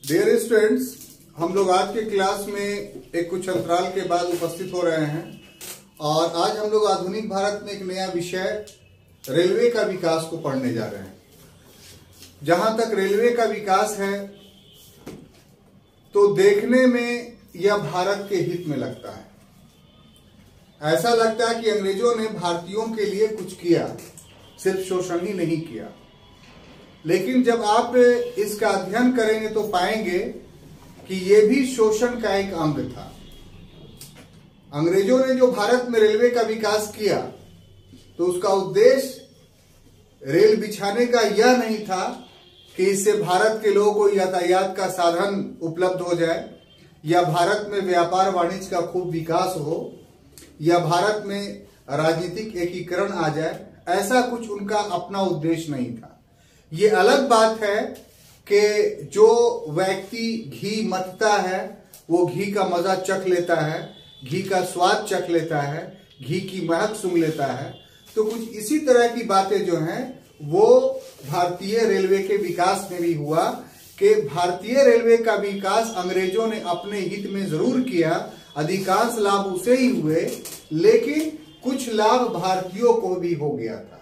Dear students, हम लोग आज के क्लास में एक कुछ अंतराल के बाद उपस्थित हो रहे हैं और आज हम लोग आधुनिक भारत में एक नया विषय रेलवे का विकास को पढ़ने जा रहे हैं। जहां तक रेलवे का विकास है तो देखने में यह भारत के हित में लगता है। ऐसा लगता है कि अंग्रेजों ने भारतीयों के लिए कुछ किया, सिर्फ शोषण ही नहीं किया। लेकिन जब आप इसका अध्ययन करेंगे तो पाएंगे कि यह भी शोषण का एक अंग था। अंग्रेजों ने जो भारत में रेलवे का विकास किया तो उसका उद्देश्य रेल बिछाने का यह नहीं था कि इससे भारत के लोगों को यातायात का साधन उपलब्ध हो जाए, या भारत में व्यापार वाणिज्य का खूब विकास हो, या भारत में राजनीतिक एकीकरण आ जाए। ऐसा कुछ उनका अपना उद्देश्य नहीं था। ये अलग बात है कि जो व्यक्ति घी मथता है वो घी का मजा चख लेता है, घी का स्वाद चख लेता है, घी की महक सूंघ लेता है। तो कुछ इसी तरह की बातें जो हैं वो भारतीय रेलवे के विकास में भी हुआ कि भारतीय रेलवे का विकास अंग्रेजों ने अपने हित में जरूर किया, अधिकांश लाभ उसे ही हुए, लेकिन कुछ लाभ भारतीयों को भी हो गया था।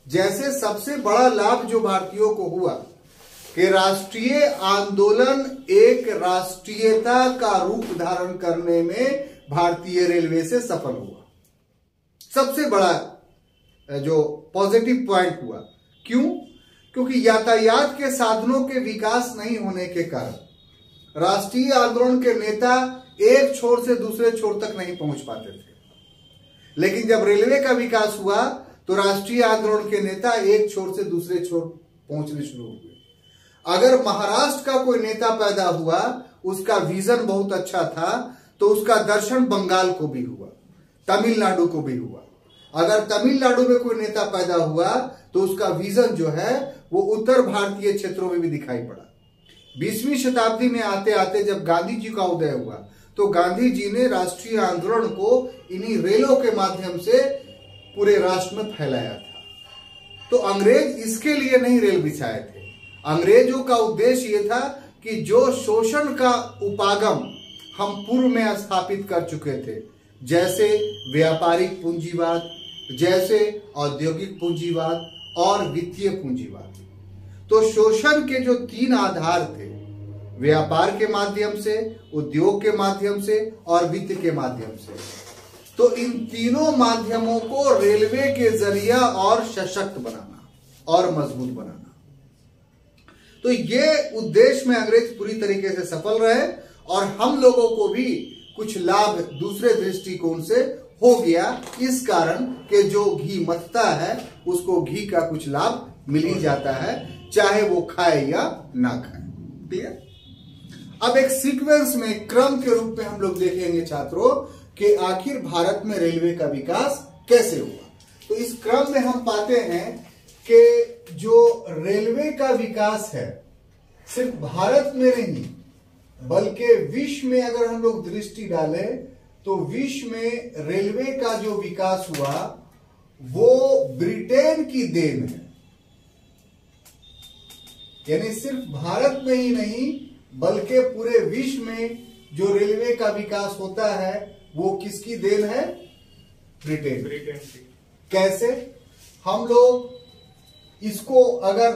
जैसे सबसे बड़ा लाभ जो भारतीयों को हुआ कि राष्ट्रीय आंदोलन एक राष्ट्रीयता का रूप धारण करने में भारतीय रेलवे से सफल हुआ। सबसे बड़ा जो पॉजिटिव पॉइंट हुआ। क्यों? क्योंकि यातायात के साधनों के विकास नहीं होने के कारण राष्ट्रीय आंदोलन के नेता एक छोर से दूसरे छोर तक नहीं पहुंच पाते थे। लेकिन जब रेलवे का विकास हुआ तो राष्ट्रीय आंदोलन के नेता एक छोर से दूसरे छोर पहुंचने शुरू हुए। अगर महाराष्ट्र का कोई नेता पैदा हुआ, उसका विजन बहुत अच्छा था, तो उसका दर्शन बंगाल को भी हुआ, तमिलनाडु को भी हुआ। अगर तमिलनाडु में कोई नेता पैदा हुआ तो उसका विजन जो है वो उत्तर भारतीय क्षेत्रों में भी दिखाई पड़ा। 20वीं शताब्दी में आते आते जब गांधी जी का उदय हुआ तो गांधी जी ने राष्ट्रीय आंदोलन को इन्हीं रेलों के माध्यम से पूरे राष्ट्र में फैलाया था। तो अंग्रेज इसके लिए नहीं रेल बिछाए थे। अंग्रेजों का उद्देश्य यह था कि जो शोषण का उपागम हम पूर्व में स्थापित कर चुके थे, जैसे व्यापारिक पूंजीवाद, जैसे औद्योगिक पूंजीवाद और वित्तीय पूंजीवाद, तो शोषण के जो 3 आधार थे, व्यापार के माध्यम से, उद्योग के माध्यम से और वित्त के माध्यम से, तो इन तीनों माध्यमों को रेलवे के जरिया और सशक्त बनाना और मजबूत बनाना। तो ये उद्देश्य में अंग्रेज पूरी तरीके से सफल रहे और हम लोगों को भी कुछ लाभ दूसरे दृष्टिकोण से हो गया, इस कारण कि जो घी मथता है उसको घी का कुछ लाभ मिल ही जाता है, चाहे वो खाए या ना खाए। क्लियर? अब एक सीक्वेंस में, क्रम के रूप में हम लोग देखेंगे छात्रों कि आखिर भारत में रेलवे का विकास कैसे हुआ। तो इस क्रम में हम पाते हैं कि जो रेलवे का विकास है सिर्फ भारत में नहीं बल्कि विश्व में अगर हम लोग दृष्टि डालें तो विश्व में रेलवे का जो विकास हुआ वो ब्रिटेन की देन है। यानी सिर्फ भारत में ही नहीं बल्कि पूरे विश्व में जो रेलवे का विकास होता है वो किसकी देन है? ब्रिटेन की। कैसे? हम लोग इसको अगर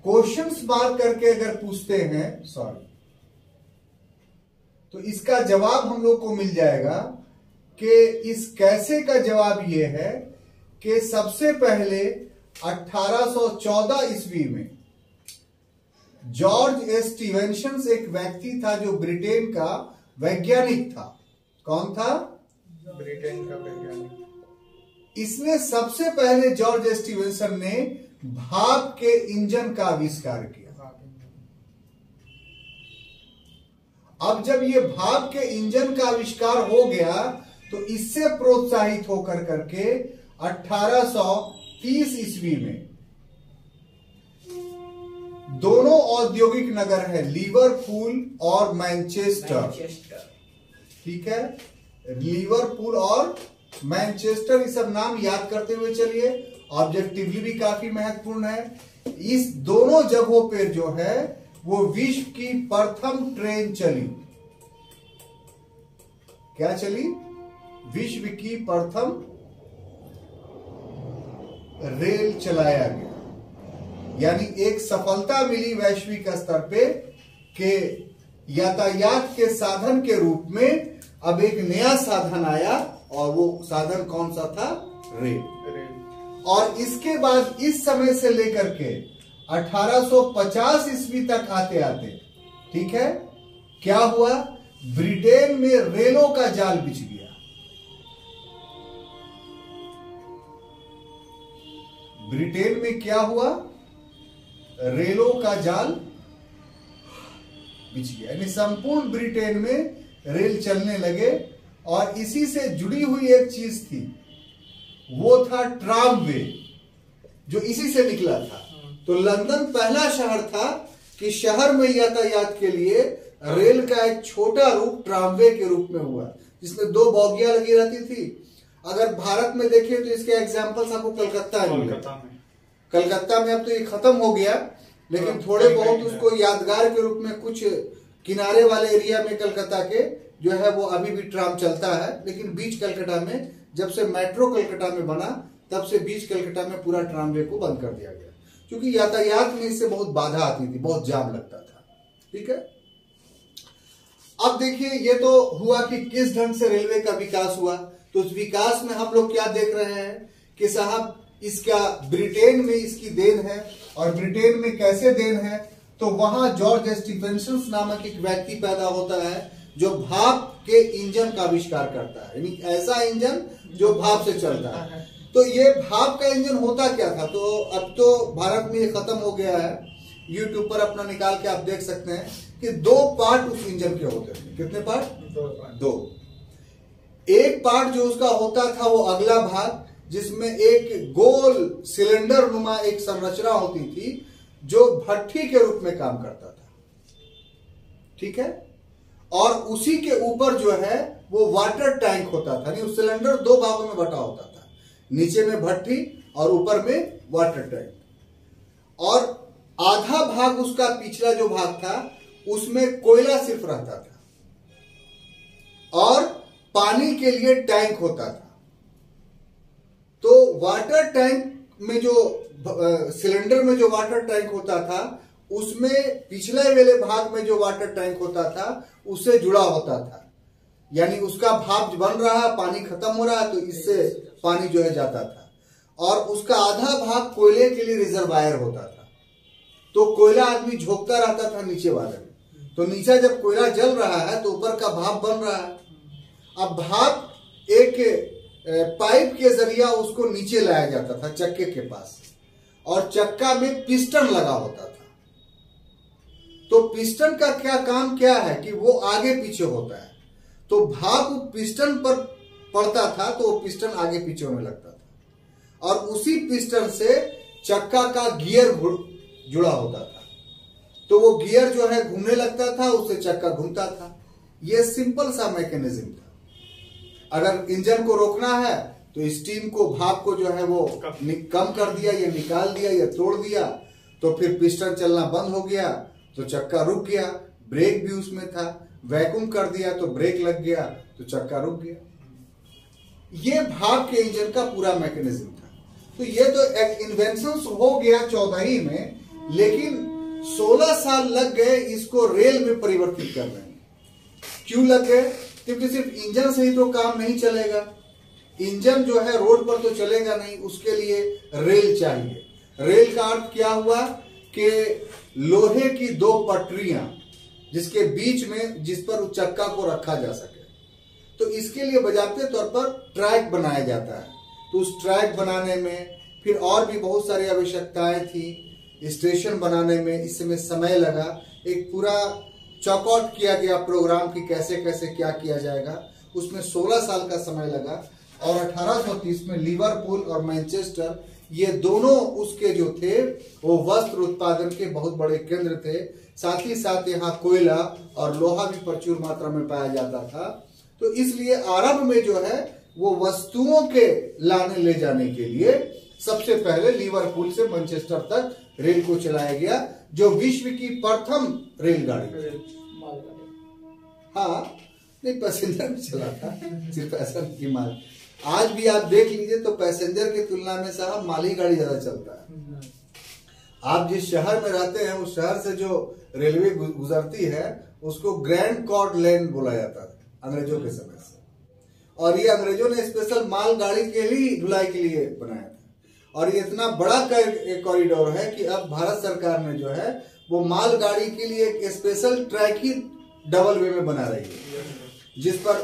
क्वेश्चंस मार्क करके अगर पूछते हैं, तो इसका जवाब हम लोग को मिल जाएगा कि इस कैसे का जवाब ये है कि सबसे पहले 1814 ईस्वी में जॉर्ज स्टीवेंसन एक व्यक्ति था जो ब्रिटेन का वैज्ञानिक था। कौन था? ब्रिटेन का वैज्ञानिक। इसने सबसे पहले जॉर्ज स्टीवेंसन ने भाप के इंजन का आविष्कार किया। अब जब ये भाप के इंजन का आविष्कार हो गया तो इससे प्रोत्साहित होकर करके 1830 ईस्वी में दोनों औद्योगिक नगर है, लिवरपूल और मैनचेस्टर। ठीक है, लिवरपूल और मैनचेस्टर, ये सब नाम याद करते हुए चलिए। ऑब्जेक्टिवली भी काफी महत्वपूर्ण है। इस दोनों जगहों पर जो है वो विश्व की प्रथम ट्रेन चली। क्या चली? विश्व की प्रथम रेल चलाया गया। यानी एक सफलता मिली वैश्विक स्तर पे कि यातायात के साधन के रूप में अब एक नया साधन आया, और वो साधन कौन सा था? रेल। और इसके बाद इस समय से लेकर के 1850 ईस्वी तक आते आते, ठीक है, क्या हुआ? ब्रिटेन में रेलों का जाल बिछ गया। ब्रिटेन में क्या हुआ? रेलों का जाल बिछ गया। यानी संपूर्ण ब्रिटेन में रेल चलने लगे। और इसी से जुड़ी हुई एक चीज थी, वो था ट्रामवे, जो इसी से निकला था। तो लंदन पहला शहर था कि शहर में यातायात के लिए रेल का एक छोटा रूप ट्रामवे के रूप में हुआ, जिसमें 2 बोगियां लगी रहती थी। अगर भारत में देखें तो इसके एग्जाम्पल्स आपको कलकत्ता में, कलकत्ता में अब तो ये खत्म हो गया, लेकिन थोड़े बहुत उसको यादगार के रूप में कुछ किनारे वाले एरिया में कलकत्ता के जो है वो अभी भी ट्राम चलता है। लेकिन बीच कलकत्ता में, जब से मेट्रो कलकत्ता में बना, तब से बीच कलकत्ता में पूरा ट्रामवे को बंद कर दिया गया, क्योंकि यातायात में इससे बहुत बाधा आती थी, बहुत जाम लगता था। ठीक है, अब देखिए ये तो हुआ कि किस ढंग से रेलवे का विकास हुआ। तो उस विकास में हम लोग क्या देख रहे हैं कि साहब इसका ब्रिटेन में इसकी देन है। और ब्रिटेन में कैसे देन है? तो वहां जॉर्ज स्टीफेंसन नामक एक व्यक्ति पैदा होता है जो भाप के इंजन का आविष्कार करता है, यानी ऐसा इंजन जो भाप से चलता है। तो ये भाप का इंजन होता क्या था? तो अब तो भारत में ये खत्म हो गया है, यूट्यूब पर अपना निकाल के आप देख सकते हैं कि 2 पार्ट उस इंजन के होते थे। कितने पार्ट? 2। एक पार्ट जो उसका होता था वो अगला भाग, जिसमें एक गोल सिलेंडर नुमा एक संरचना होती थी जो भट्ठी के रूप में काम करता था। ठीक है, और उसी के ऊपर जो है वो वाटर टैंक होता था। नहीं, उस सिलेंडर 2 भागों में बटा होता था, नीचे में भट्ठी और ऊपर में वाटर टैंक। और आधा भाग उसका पिछला जो भाग था उसमें कोयला सिर्फ रहता था और पानी के लिए टैंक होता था। तो वाटर टैंक में जो सिलेंडर में जो वाटर टैंक होता था उसमें पिछले वाले भाग में जो वाटर टैंक होता था उससे जुड़ा होता था। यानी उसका भाप बन रहा है, पानी खत्म हो रहा है, तो इससे पानी जो है जाता था। और उसका आधा भाग कोयले के लिए रिजर्वायर होता था। तो कोयला आदमी झोंकता रहता था नीचे वाले में। तो नीचे जब कोयला जल रहा है तो ऊपर का भाप बन रहा है। अब भाप एक पाइप के जरिया उसको नीचे लाया जाता था चक्के के पास, और चक्का में पिस्टन लगा होता था। तो पिस्टन का क्या काम क्या है कि वो आगे पीछे होता है। तो भाप पिस्टन पर पड़ता था तो वो पिस्टन आगे पीछे होने लगता था, और उसी पिस्टन से चक्का का गियर जुड़ा होता था। तो वो गियर जो है घूमने लगता था, उससे चक्का घूमता था। ये सिंपल सा मैकेनिज्म था। अगर इंजन को रोकना है तो स्टीम को, भाप को जो है वो कम कर दिया या निकाल दिया या तोड़ दिया, तो फिर पिस्टन चलना बंद हो गया तो चक्का रुक गया। ब्रेक भी उसमें था, वैक्यूम कर दिया तो ब्रेक लग गया तो चक्का रुक गया। ये भाप के इंजन का पूरा मैकेनिज्म था। तो ये तो एक इन्वेंशन हो गया 14 में, लेकिन 16 साल लग गए इसको रेल में परिवर्तित करने में। क्यों लग गए? क्योंकि सिर्फ इंजन से ही तो काम नहीं चलेगा। इंजन जो है रोड पर तो चलेगा नहीं, उसके लिए रेल चाहिए। रेल का अर्थ क्या हुआ कि लोहे की 2 पटरियां जिसके बीच में, जिस पर उस चक्का को रखा जा सके। तो इसके लिए बजाते तौर पर ट्रैक बनाया जाता है। तो उस ट्रैक बनाने में फिर और भी बहुत सारी आवश्यकताएं थी। स्टेशन बनाने में इसमें समय लगा। एक पूरा चॉकआउट किया गया प्रोग्राम की कैसे कैसे क्या किया जाएगा, उसमें 16 साल का समय लगा। और 1830 में लिवरपूल और मैनचेस्टर, ये दोनों उसके जो थे वो वस्त्र उत्पादन के बहुत बड़े केंद्र थे। साथ ही साथ यहाँ कोयला और लोहा भी प्रचुर मात्रा में पाया जाता था। तो इसलिए आरंभ में जो है वो वस्तुओं के लाने ले जाने के लिए सबसे पहले लिवरपूल से मैनचेस्टर तक रेल को चलाया गया, जो विश्व की प्रथम रेलगाड़ी थी। मालगाड़ी। हाँ, नहीं पैसेंजर भी चला था, सिर्फ पैसेंजर की माल। आज भी आप देख लीजिए तो पैसेंजर की तुलना में साहब माल ही गाड़ी ज्यादा चलता है। आप जिस शहर में रहते हैं उस शहर से जो रेलवे गुजरती है उसको ग्रैंड कॉर्ड लाइन बोला जाता है अंग्रेजों के समय से, और ये अंग्रेजों ने स्पेशल माल गाड़ी के लिए ढुलाई के लिए बनाया था। और ये इतना बड़ा कॉरिडोर है कि अब भारत सरकार ने जो है वो माल गाड़ी के लिए एक स्पेशल ट्रैक ही डबल वे में बना रही है, जिस पर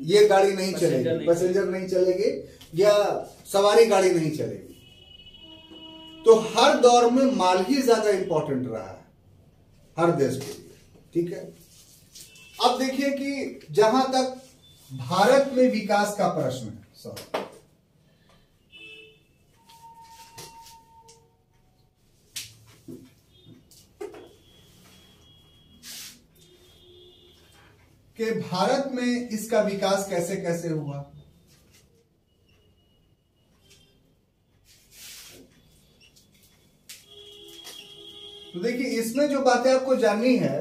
ये गाड़ी नहीं चलेगी, पैसेंजर नहीं चलेगी या सवारी गाड़ी नहीं चलेगी। तो हर दौर में माल ही ज्यादा इंपॉर्टेंट रहा है हर देश के लिए, ठीक है। अब देखिए कि जहां तक भारत में विकास का प्रश्न है, कि भारत में इसका विकास कैसे कैसे हुआ। तो देखिए इसमें जो बातें आपको जाननी है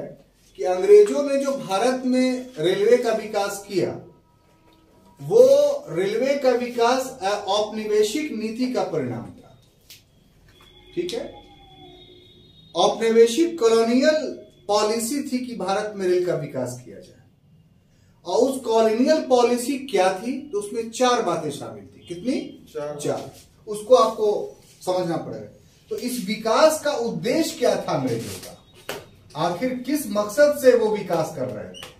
कि अंग्रेजों ने जो भारत में रेलवे का विकास किया वो रेलवे का विकास औपनिवेशिक नीति का परिणाम था, ठीक है। औपनिवेशिक कॉलोनियल पॉलिसी थी कि भारत में रेल का विकास किया जाए, और उस कॉलोनियल पॉलिसी क्या थी तो उसमें 4 बातें शामिल थी। कितनी? 4। उसको आपको समझना पड़ेगा। तो इस विकास का उद्देश्य क्या था अंग्रेजों का, आखिर किस मकसद से वो विकास कर रहे थे।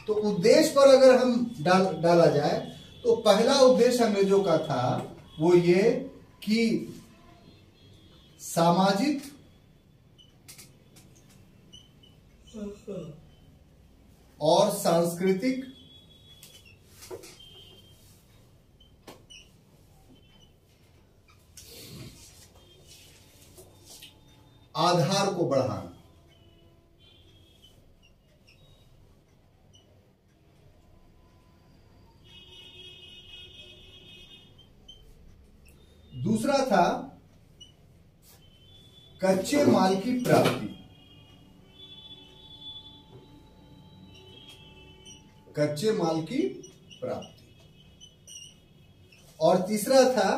तो उद्देश्य पर अगर हम डाला जाए तो पहला उद्देश्य अंग्रेजों का था वो ये कि सामाजिक और सांस्कृतिक आधार को बढ़ाना। दूसरा था कच्चे माल की प्राप्ति। कच्चे माल की प्राप्ति। और तीसरा था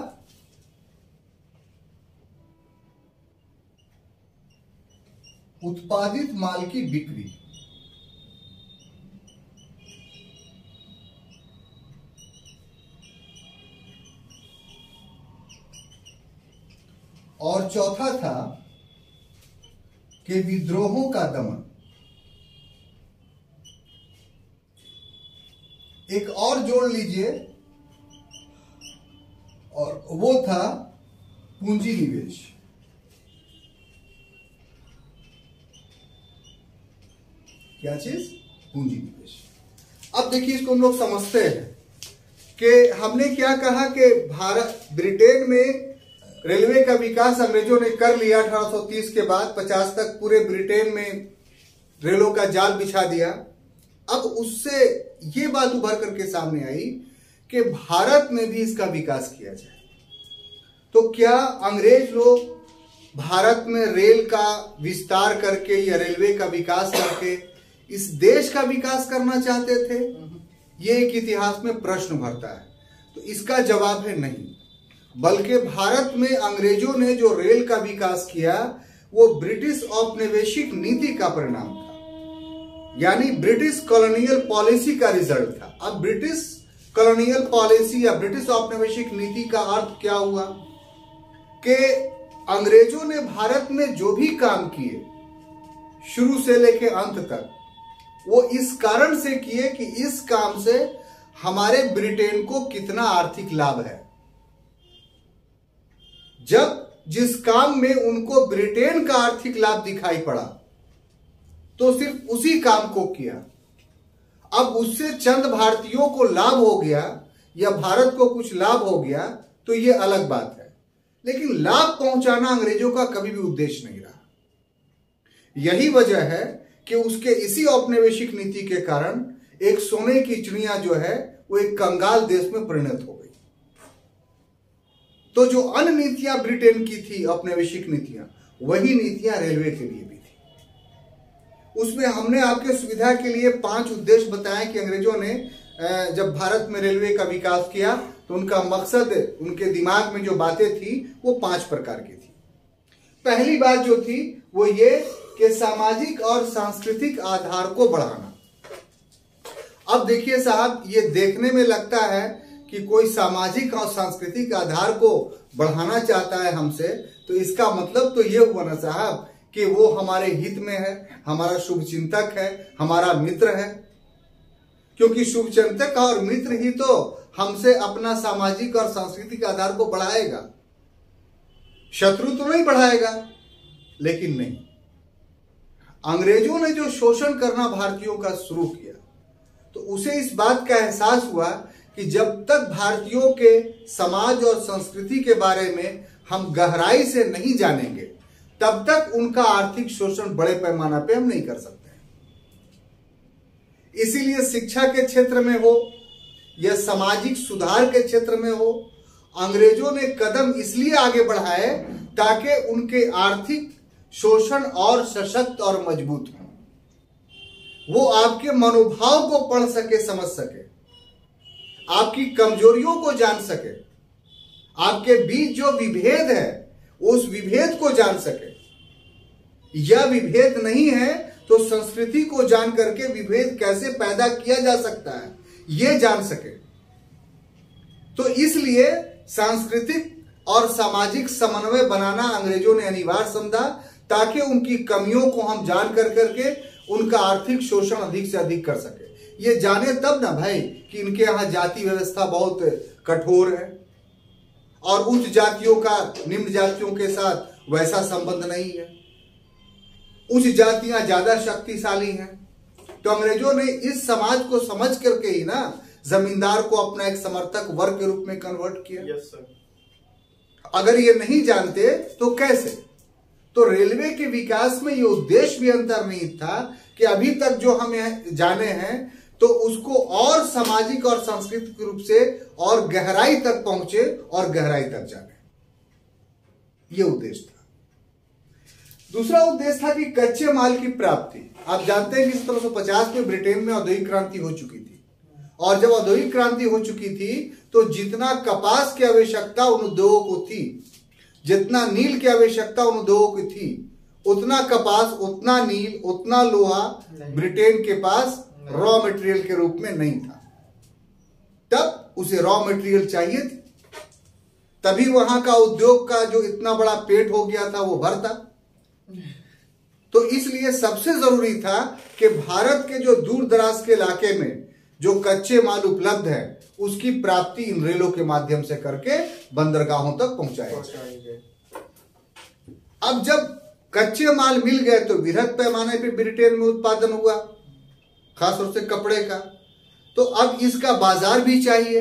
उत्पादित माल की बिक्री। और चौथा था कि विद्रोहों का दमन। एक और जोड़ लीजिए, और वो था पूंजी निवेश। क्या चीज? पूंजी निवेश। अब देखिए इसको हम लोग समझते हैं कि हमने क्या कहा कि भारत ब्रिटेन में रेलवे का विकास अंग्रेजों ने कर लिया 1830 के बाद। 50 तक पूरे ब्रिटेन में रेलों का जाल बिछा दिया। अब उससे ये बात उभर करके सामने आई कि भारत में भी इसका विकास किया जाए। तो क्या अंग्रेज लोग भारत में रेल का विस्तार करके या रेलवे का विकास करके इस देश का विकास करना चाहते थे? ये एक इतिहास में प्रश्न भरता है। तो इसका जवाब है नहीं, बल्कि भारत में अंग्रेजों ने जो रेल का विकास किया वो ब्रिटिश औपनिवेशिक नीति का परिणाम था, यानी ब्रिटिश कॉलोनियल पॉलिसी का रिजल्ट था। अब ब्रिटिश कॉलोनियल पॉलिसी या ब्रिटिश औपनिवेशिक नीति का अर्थ क्या हुआ कि अंग्रेजों ने भारत में जो भी काम किए शुरू से लेकर अंत तक, वो इस कारण से किए कि इस काम से हमारे ब्रिटेन को कितना आर्थिक लाभ है। जब जिस काम में उनको ब्रिटेन का आर्थिक लाभ दिखाई पड़ा तो सिर्फ उसी काम को किया। अब उससे चंद भारतीयों को लाभ हो गया या भारत को कुछ लाभ हो गया तो यह अलग बात है, लेकिन लाभ पहुंचाना अंग्रेजों का कभी भी उद्देश्य नहीं रहा। यही वजह है कि उसके इसी औपनिवेशिक नीति के कारण एक सोने की चिड़िया जो है वो एक कंगाल देश में परिणत हो गई। तो जो अन्य नीतियां ब्रिटेन की थी औपनिवेशिक नीतियां, वही नीतियां रेलवे के लिए भी थी। उसमें हमने आपके सुविधा के लिए 5 उद्देश्य बताए कि अंग्रेजों ने जब भारत में रेलवे का विकास किया तो उनका मकसद, उनके दिमाग में जो बातें थी वो 5 प्रकार की थी। पहली बात जो थी वो ये कि सामाजिक और सांस्कृतिक आधार को बढ़ाना। अब देखिए साहब, ये देखने में लगता है कि कोई सामाजिक और सांस्कृतिक आधार को बढ़ाना चाहता है हमसे, तो इसका मतलब तो ये हुआ ना साहब कि वो हमारे हित में है, हमारा शुभचिंतक है, हमारा मित्र है। क्योंकि शुभचिंतक और मित्र ही तो हमसे अपना सामाजिक और सांस्कृतिक आधार को बढ़ाएगा, शत्रु तो नहीं बढ़ाएगा। लेकिन नहीं, अंग्रेजों ने जो शोषण करना भारतीयों का शुरू किया तो उसे इस बात का एहसास हुआ कि जब तक भारतीयों के समाज और संस्कृति के बारे में हम गहराई से नहीं जानेंगे तब तक उनका आर्थिक शोषण बड़े पैमाने पे हम नहीं कर सकते। इसीलिए शिक्षा के क्षेत्र में हो या सामाजिक सुधार के क्षेत्र में हो, अंग्रेजों ने कदम इसलिए आगे बढ़ाए ताकि उनके आर्थिक शोषण और सशक्त और मजबूत हो, वो आपके मनोभाव को पढ़ सके, समझ सके, आपकी कमजोरियों को जान सके, आपके बीच जो विभेद है उस विभेद को जान सके, या विभेद नहीं है तो संस्कृति को जान करके विभेद कैसे पैदा किया जा सकता है ये जान सके। तो इसलिए सांस्कृतिक और सामाजिक समन्वय बनाना अंग्रेजों ने अनिवार्य समझा ताकि उनकी कमियों को हम जान कर करके उनका आर्थिक शोषण अधिक से अधिक कर सके। ये जाने तब ना भाई कि इनके यहाँ जाति व्यवस्था बहुत कठोर है और उच्च जातियों का निम्न जातियों के साथ वैसा संबंध नहीं है, उच्च जातियां ज्यादा शक्तिशाली हैं। तो अंग्रेजों ने इस समाज को समझ करके ही ना जमींदार को अपना एक समर्थक वर्ग के रूप में कन्वर्ट किया। Yes sir. अगर ये नहीं जानते तो कैसे? तो रेलवे के विकास में ये उद्देश्य भी अंतर्निहित था कि अभी तक जो हम जाने हैं तो उसको और सामाजिक और सांस्कृतिक रूप से और गहराई तक पहुंचे और गहराई तक जाने, ये उद्देश्य था। दूसरा उद्देश्य था कि कच्चे माल की प्राप्ति। आप जानते हैं कि 1750 में ब्रिटेन में औद्योगिक क्रांति हो चुकी थी और जब औद्योगिक क्रांति हो चुकी थी तो जितना कपास की आवश्यकता उन उद्योगों को थी, जितना नील की आवश्यकता उन उद्योगों की थी, उतना कपास, उतना नील, उतना लोहा ब्रिटेन के पास रॉ मटेरियल के रूप में नहीं था। तब उसे रॉ मटेरियल चाहिए थी, तभी वहां का उद्योग का जो इतना बड़ा पेट हो गया था वो भरता। तो इसलिए सबसे जरूरी था कि भारत के जो दूर दराज के इलाके में जो कच्चे माल उपलब्ध है उसकी प्राप्ति इन रेलों के माध्यम से करके बंदरगाहों तक पहुंचाया जाए। अब जब कच्चे माल मिल गए तो वृहद पैमाने पे ब्रिटेन में उत्पादन हुआ, खासतौर से कपड़े का। तो अब इसका बाजार भी चाहिए,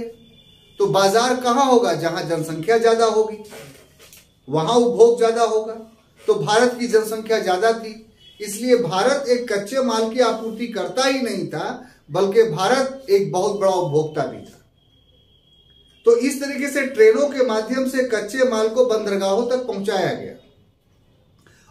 तो बाजार कहां होगा? जहां जनसंख्या ज्यादा होगी वहां उपभोग ज्यादा होगा। तो भारत की जनसंख्या ज्यादा थी, इसलिए भारत एक कच्चे माल की आपूर्ति करता ही नहीं था बल्कि भारत एक बहुत बड़ा उपभोक्ता भी था। तो इस तरीके से ट्रेनों के माध्यम से कच्चे माल को बंदरगाहों तक पहुंचाया गया।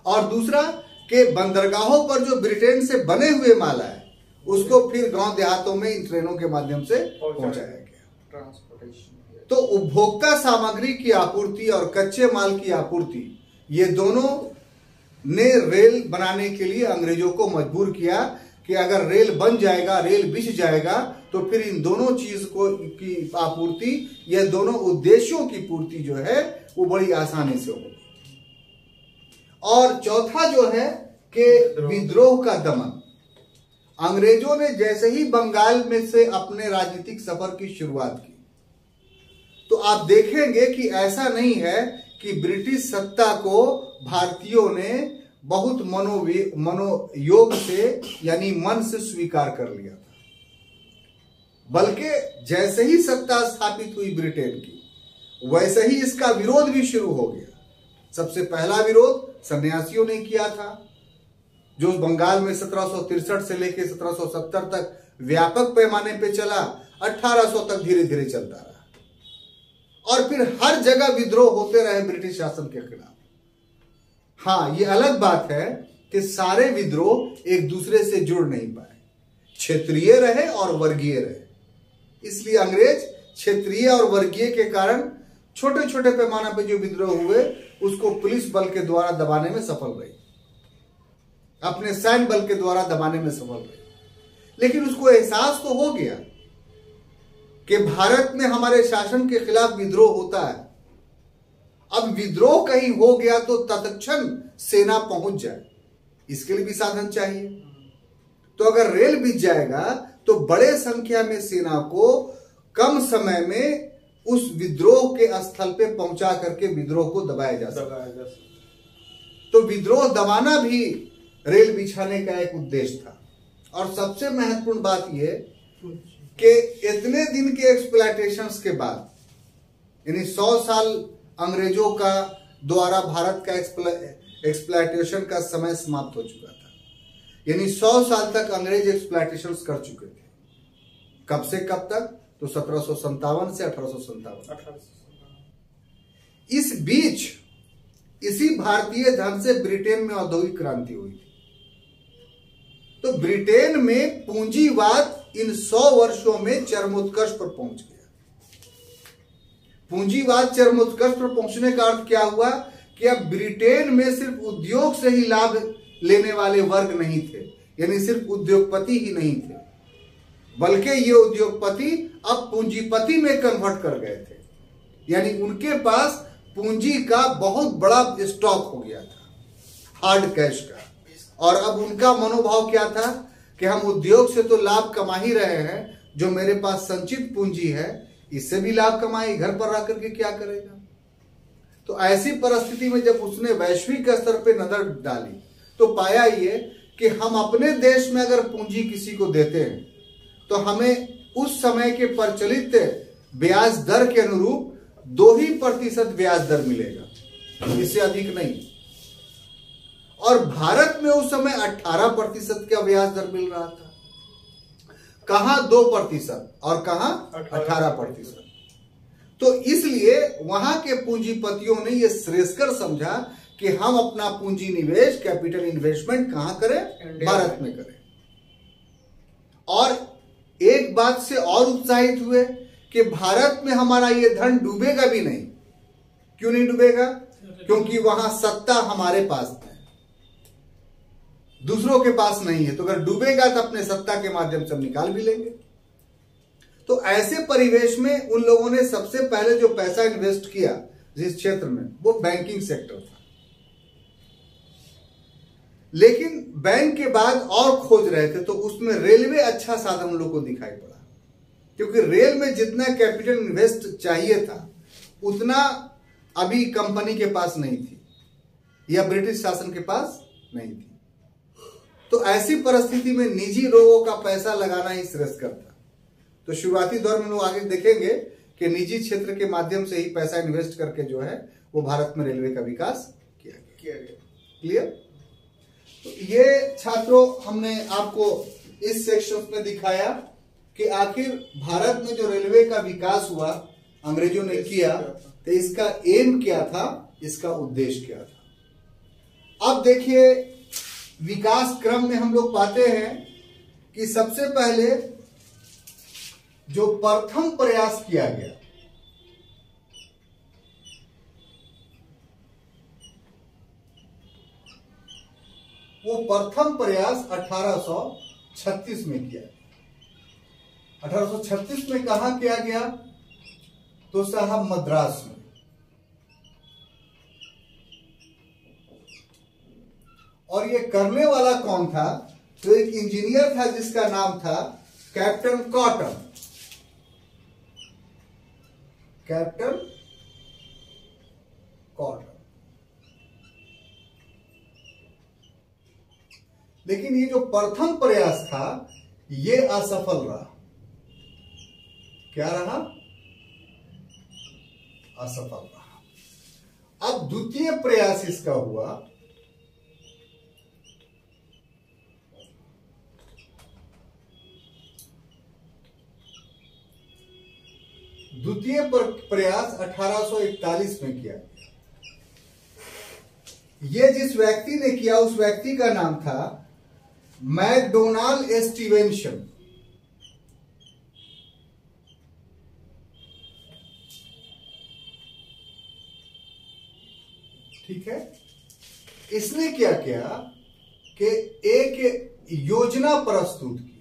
और दूसरा कि बंदरगाहों पर जो ब्रिटेन से बने हुए माल है उसको फिर गांव देहातों में इन ट्रेनों के माध्यम से पहुंचाया गया। ट्रांसपोर्टेशन। तो उपभोक्ता सामग्री की आपूर्ति और कच्चे माल की आपूर्ति, ये दोनों ने रेल बनाने के लिए अंग्रेजों को मजबूर किया कि अगर रेल बन जाएगा, रेल बिछ जाएगा तो फिर इन दोनों चीज को की आपूर्ति, यह दोनों उद्देश्यों की पूर्ति जो है वो बड़ी आसानी से होगी। और चौथा जो है कि विद्रोह का दमन। अंग्रेजों ने जैसे ही बंगाल में से अपने राजनीतिक सफर की शुरुआत की तो आप देखेंगे कि ऐसा नहीं है कि ब्रिटिश सत्ता को भारतीयों ने बहुत मनोयोग से यानी मन से स्वीकार कर लिया था, बल्कि जैसे ही सत्ता स्थापित हुई ब्रिटेन की वैसे ही इसका विरोध भी शुरू हो गया। सबसे पहला विरोध सन्यासियों ने किया था, जो बंगाल में 1763 से लेकर 1770 तक व्यापक पैमाने पे चला, 1800 तक धीरे धीरे चलता रहा और फिर हर जगह विद्रोह होते रहे ब्रिटिश शासन के खिलाफ। हाँ, ये अलग बात है कि सारे विद्रोह एक दूसरे से जुड़ नहीं पाए, क्षेत्रीय रहे और वर्गीय रहे। इसलिए अंग्रेज क्षेत्रीय और वर्गीय के कारण छोटे छोटे पैमाने पर जो विद्रोह हुए उसको पुलिस बल के द्वारा दबाने में सफल रही, अपने सैन्य बल के द्वारा दबाने में सफल रही। लेकिन उसको एहसास तो हो गया कि भारत में हमारे शासन के खिलाफ विद्रोह होता है। अब विद्रोह कहीं हो गया तो तत्क्षण सेना पहुंच जाए, इसके लिए भी साधन चाहिए। तो अगर रेल बिछ जाएगा तो बड़े संख्या में सेना को कम समय में उस विद्रोह के स्थल पे पहुंचा करके विद्रोह को दबाया जा सकता है। तो विद्रोह दबाना भी रेल बिछाने का एक उद्देश्य था। और सबसे महत्वपूर्ण बात यह कि इतने दिन के एक्सप्लॉयटेशंस के बाद, यानी 100 साल अंग्रेजों का द्वारा भारत का एक्सप्लॉयटेशन का समय समाप्त हो चुका था। यानी 100 साल तक अंग्रेज एक्सप्लॉयटेशंस कर चुके थे। कब से कब तक? तो 1757 से 1857। इस बीच इसी भारतीय धन से ब्रिटेन में औद्योगिक क्रांति हुई थी। तो ब्रिटेन में पूंजीवाद इन 100 वर्षों में चरमोत्कर्ष पर पहुंच गया। पूंजीवाद चरमोत्कर्ष पर पहुंचने का अर्थ क्या हुआ कि अब ब्रिटेन में सिर्फ उद्योग से ही लाभ लेने वाले वर्ग नहीं थे, यानी सिर्फ उद्योगपति ही नहीं थे, बल्कि ये उद्योगपति अब पूंजीपति में कन्वर्ट कर गए थे। यानी उनके पास पूंजी का बहुत बड़ा स्टॉक हो गया था, हार्ड कैश का। और अब उनका मनोभाव क्या था कि हम उद्योग से तो लाभ कमा ही रहे हैं, जो मेरे पास संचित पूंजी है इससे भी लाभ कमाई, घर पर रह करके क्या करेगा। तो ऐसी परिस्थिति में जब उसने वैश्विक स्तर पे नजर डाली तो पाया ये कि हम अपने देश में अगर पूंजी किसी को देते हैं तो हमें उस समय के प्रचलित ब्याज दर के अनुरूप 2% ब्याज दर मिलेगा, इससे अधिक नहीं। और भारत में उस समय 18% का ब्याज दर मिल रहा था। कहां 2% और कहां 18%। तो इसलिए वहां के पूंजीपतियों ने यह श्रेयस्कर समझा कि हम अपना पूंजी निवेश, कैपिटल इन्वेस्टमेंट कहां करें? भारत में करें। और एक बात से और उत्साहित हुए कि भारत में हमारा ये धन डूबेगा भी नहीं। क्यों नहीं डूबेगा? क्योंकि वहां सत्ता हमारे पास है, दूसरों के पास नहीं है। तो अगर डूबेगा तो अपने सत्ता के माध्यम से हम निकाल भी लेंगे। तो ऐसे परिवेश में उन लोगों ने सबसे पहले जो पैसा इन्वेस्ट किया जिस क्षेत्र में, वो बैंकिंग सेक्टर था। लेकिन बैंक के बाद और खोज रहे थे तो उसमें रेलवे अच्छा साधन उन लोगों को दिखाई पड़ा, क्योंकि रेल में जितना कैपिटल इन्वेस्ट चाहिए था उतना अभी कंपनी के पास नहीं थी या ब्रिटिश शासन के पास नहीं थी। तो ऐसी परिस्थिति में निजी लोगों का पैसा लगाना ही श्रेयस्कर था। तो शुरुआती दौर में लोग आगे देखेंगे कि निजी क्षेत्र के माध्यम से ही पैसा इन्वेस्ट करके जो है वो भारत में रेलवे का विकास किया गया। क्लियर? तो ये छात्रों हमने आपको इस सेक्शन में दिखाया कि आखिर भारत में जो रेलवे का विकास हुआ अंग्रेजों ने किया, तो इसका एम क्या था, इसका उद्देश्य क्या था। अब देखिए विकास क्रम में हम लोग पाते हैं कि सबसे पहले जो प्रथम प्रयास किया गया वो प्रथम प्रयास 1836 में किया गया। 1836 में कहां किया गया? तो साहब मद्रास में। और ये करने वाला कौन था? तो एक इंजीनियर था जिसका नाम था कैप्टन कॉटन। Captain cotton. लेकिन ये जो प्रथम प्रयास था ये असफल रहा। क्या रहा? असफल रहा। अब द्वितीय प्रयास इसका हुआ। द्वितीय प्रयास 1841 में किया। ये जिस व्यक्ति ने किया उस व्यक्ति का नाम था मैकडोनाल्ड स्टीवेंसन। ठीक है। इसने क्या किया कि एक योजना प्रस्तुत की।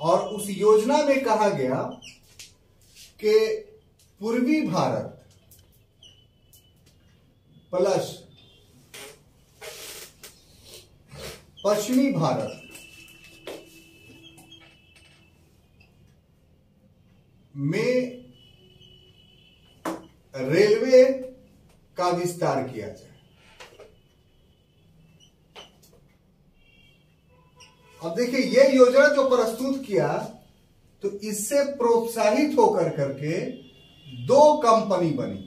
और उस योजना में कहा गया कि पूर्वी भारत प्लस पश्चिमी भारत में रेलवे का विस्तार किया जाए। अब देखिए ये योजना जो प्रस्तुत किया तो इससे प्रोत्साहित होकर करके दो कंपनी बनी।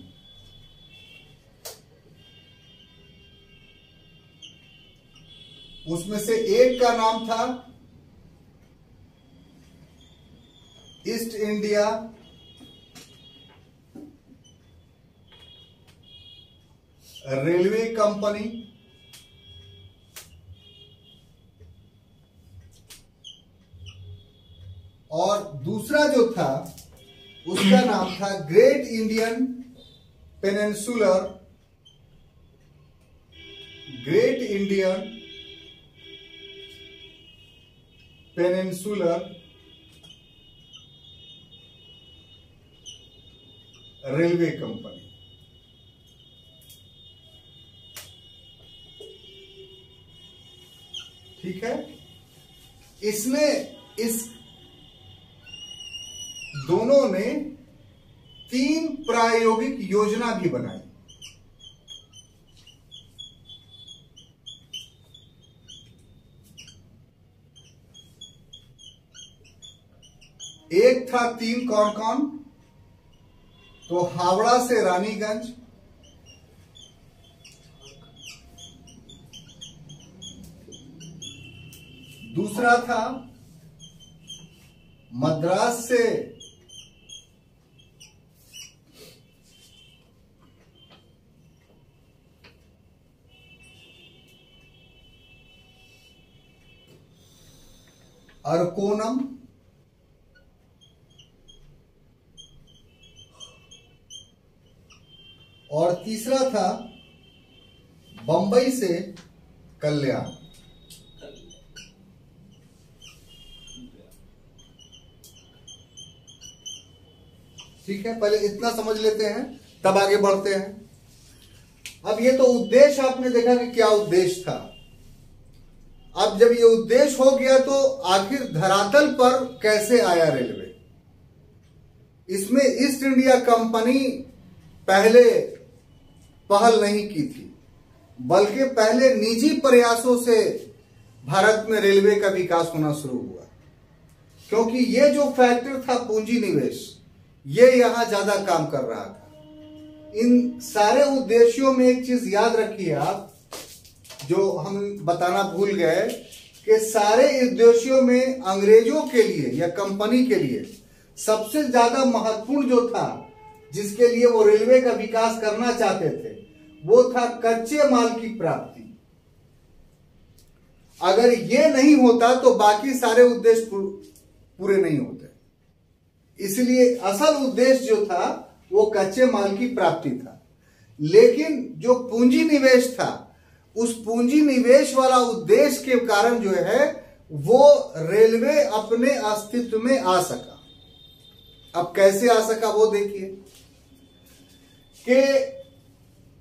उसमें से एक का नाम था ईस्ट इंडिया रेलवे कंपनी और दूसरा जो था उसका नाम था great Indian peninsular railway company. ठीक है। इसने इस दोनों ने 3 प्रायोगिक योजना भी बनाई। एक था 3 कौन कौन, तो हावड़ा से रानीगंज, दूसरा था मद्रास से अरकोनम, और तीसरा था बंबई से कल्याण। ठीक है, पहले इतना समझ लेते हैं तब आगे बढ़ते हैं। अब ये तो उद्देश्य आपने देखा कि क्या उद्देश्य था। अब जब ये उद्देश्य हो गया तो आखिर धरातल पर कैसे आया रेलवे। इसमें ईस्ट इंडिया कंपनी पहले पहल नहीं की थी, बल्कि पहले निजी प्रयासों से भारत में रेलवे का विकास होना शुरू हुआ, क्योंकि ये जो फैक्टर था पूंजी निवेश, ये यहां ज्यादा काम कर रहा था। इन सारे उद्देश्यों में एक चीज याद रखिए आप, जो हम बताना भूल गए, कि सारे उद्देश्यों में अंग्रेजों के लिए या कंपनी के लिए सबसे ज्यादा महत्वपूर्ण जो था, जिसके लिए वो रेलवे का विकास करना चाहते थे, वो था कच्चे माल की प्राप्ति। अगर ये नहीं होता तो बाकी सारे उद्देश्य पूरे नहीं होते। इसलिए असल उद्देश्य जो था वो कच्चे माल की प्राप्ति था। लेकिन जो पूंजी निवेश था, उस पूंजी निवेश वाला उद्देश्य के कारण जो है वो रेलवे अपने अस्तित्व में आ सका। अब कैसे आ सका वो देखिए कि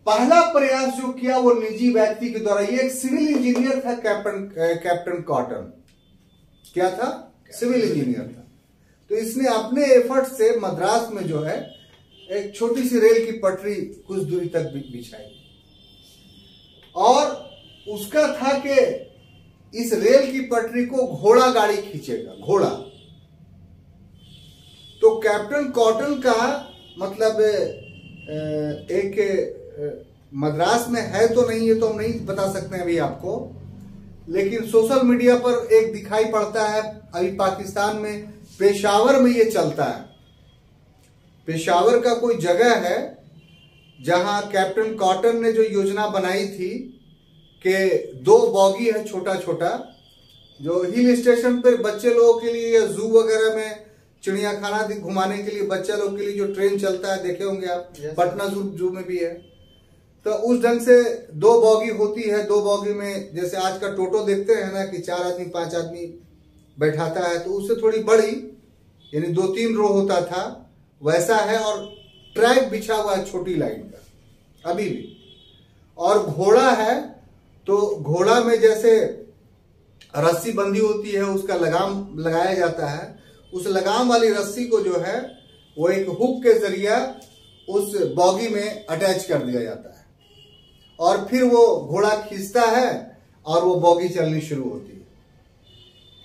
पहला प्रयास जो किया वो निजी व्यक्ति के द्वारा। ये एक सिविल इंजीनियर था, कैप्टन कॉटन। क्या था? सिविल इंजीनियर था। तो इसने अपने एफर्ट से मद्रास में जो है एक छोटी सी रेल की पटरी कुछ दूरी तक बिछाई, और उसका था कि इस रेल की पटरी को घोड़ा गाड़ी खींचेगा, घोड़ा। तो कैप्टन कॉटन का मतलब एक मद्रास में है तो नहीं, ये तो हम नहीं बता सकते हैं अभी आपको, लेकिन सोशल मीडिया पर एक दिखाई पड़ता है। अभी पाकिस्तान में पेशावर में ये चलता है। पेशावर का कोई जगह है जहां कैप्टन कॉटन ने जो योजना बनाई थी कि 2 बॉगी है छोटा छोटा, जो हिल स्टेशन पर बच्चे लोगों के लिए या जू वगैरह में चिड़िया खाना घुमाने के लिए बच्चे लोग के लिए जो ट्रेन चलता है, देखे होंगे आप, पटना जू में भी है। तो उस ढंग से 2 बॉगी होती है। 2 बॉगी में जैसे आज का टोटो देखते हैं ना कि 4 आदमी 5 आदमी बैठाता है, तो उससे थोड़ी बड़ी, यानी 2-3 रो होता था, वैसा है। और ट्रैक बिछा हुआ है छोटी लाइन का अभी भी। और घोड़ा है तो घोड़ा में जैसे रस्सी बंधी होती है, उसका लगाम लगाया जाता है। उस लगाम वाली रस्सी को जो है वो एक हुक के जरिए उस बॉगी में अटैच कर दिया जाता है और फिर वो घोड़ा खींचता है और वो बॉगी चलनी शुरू होती है।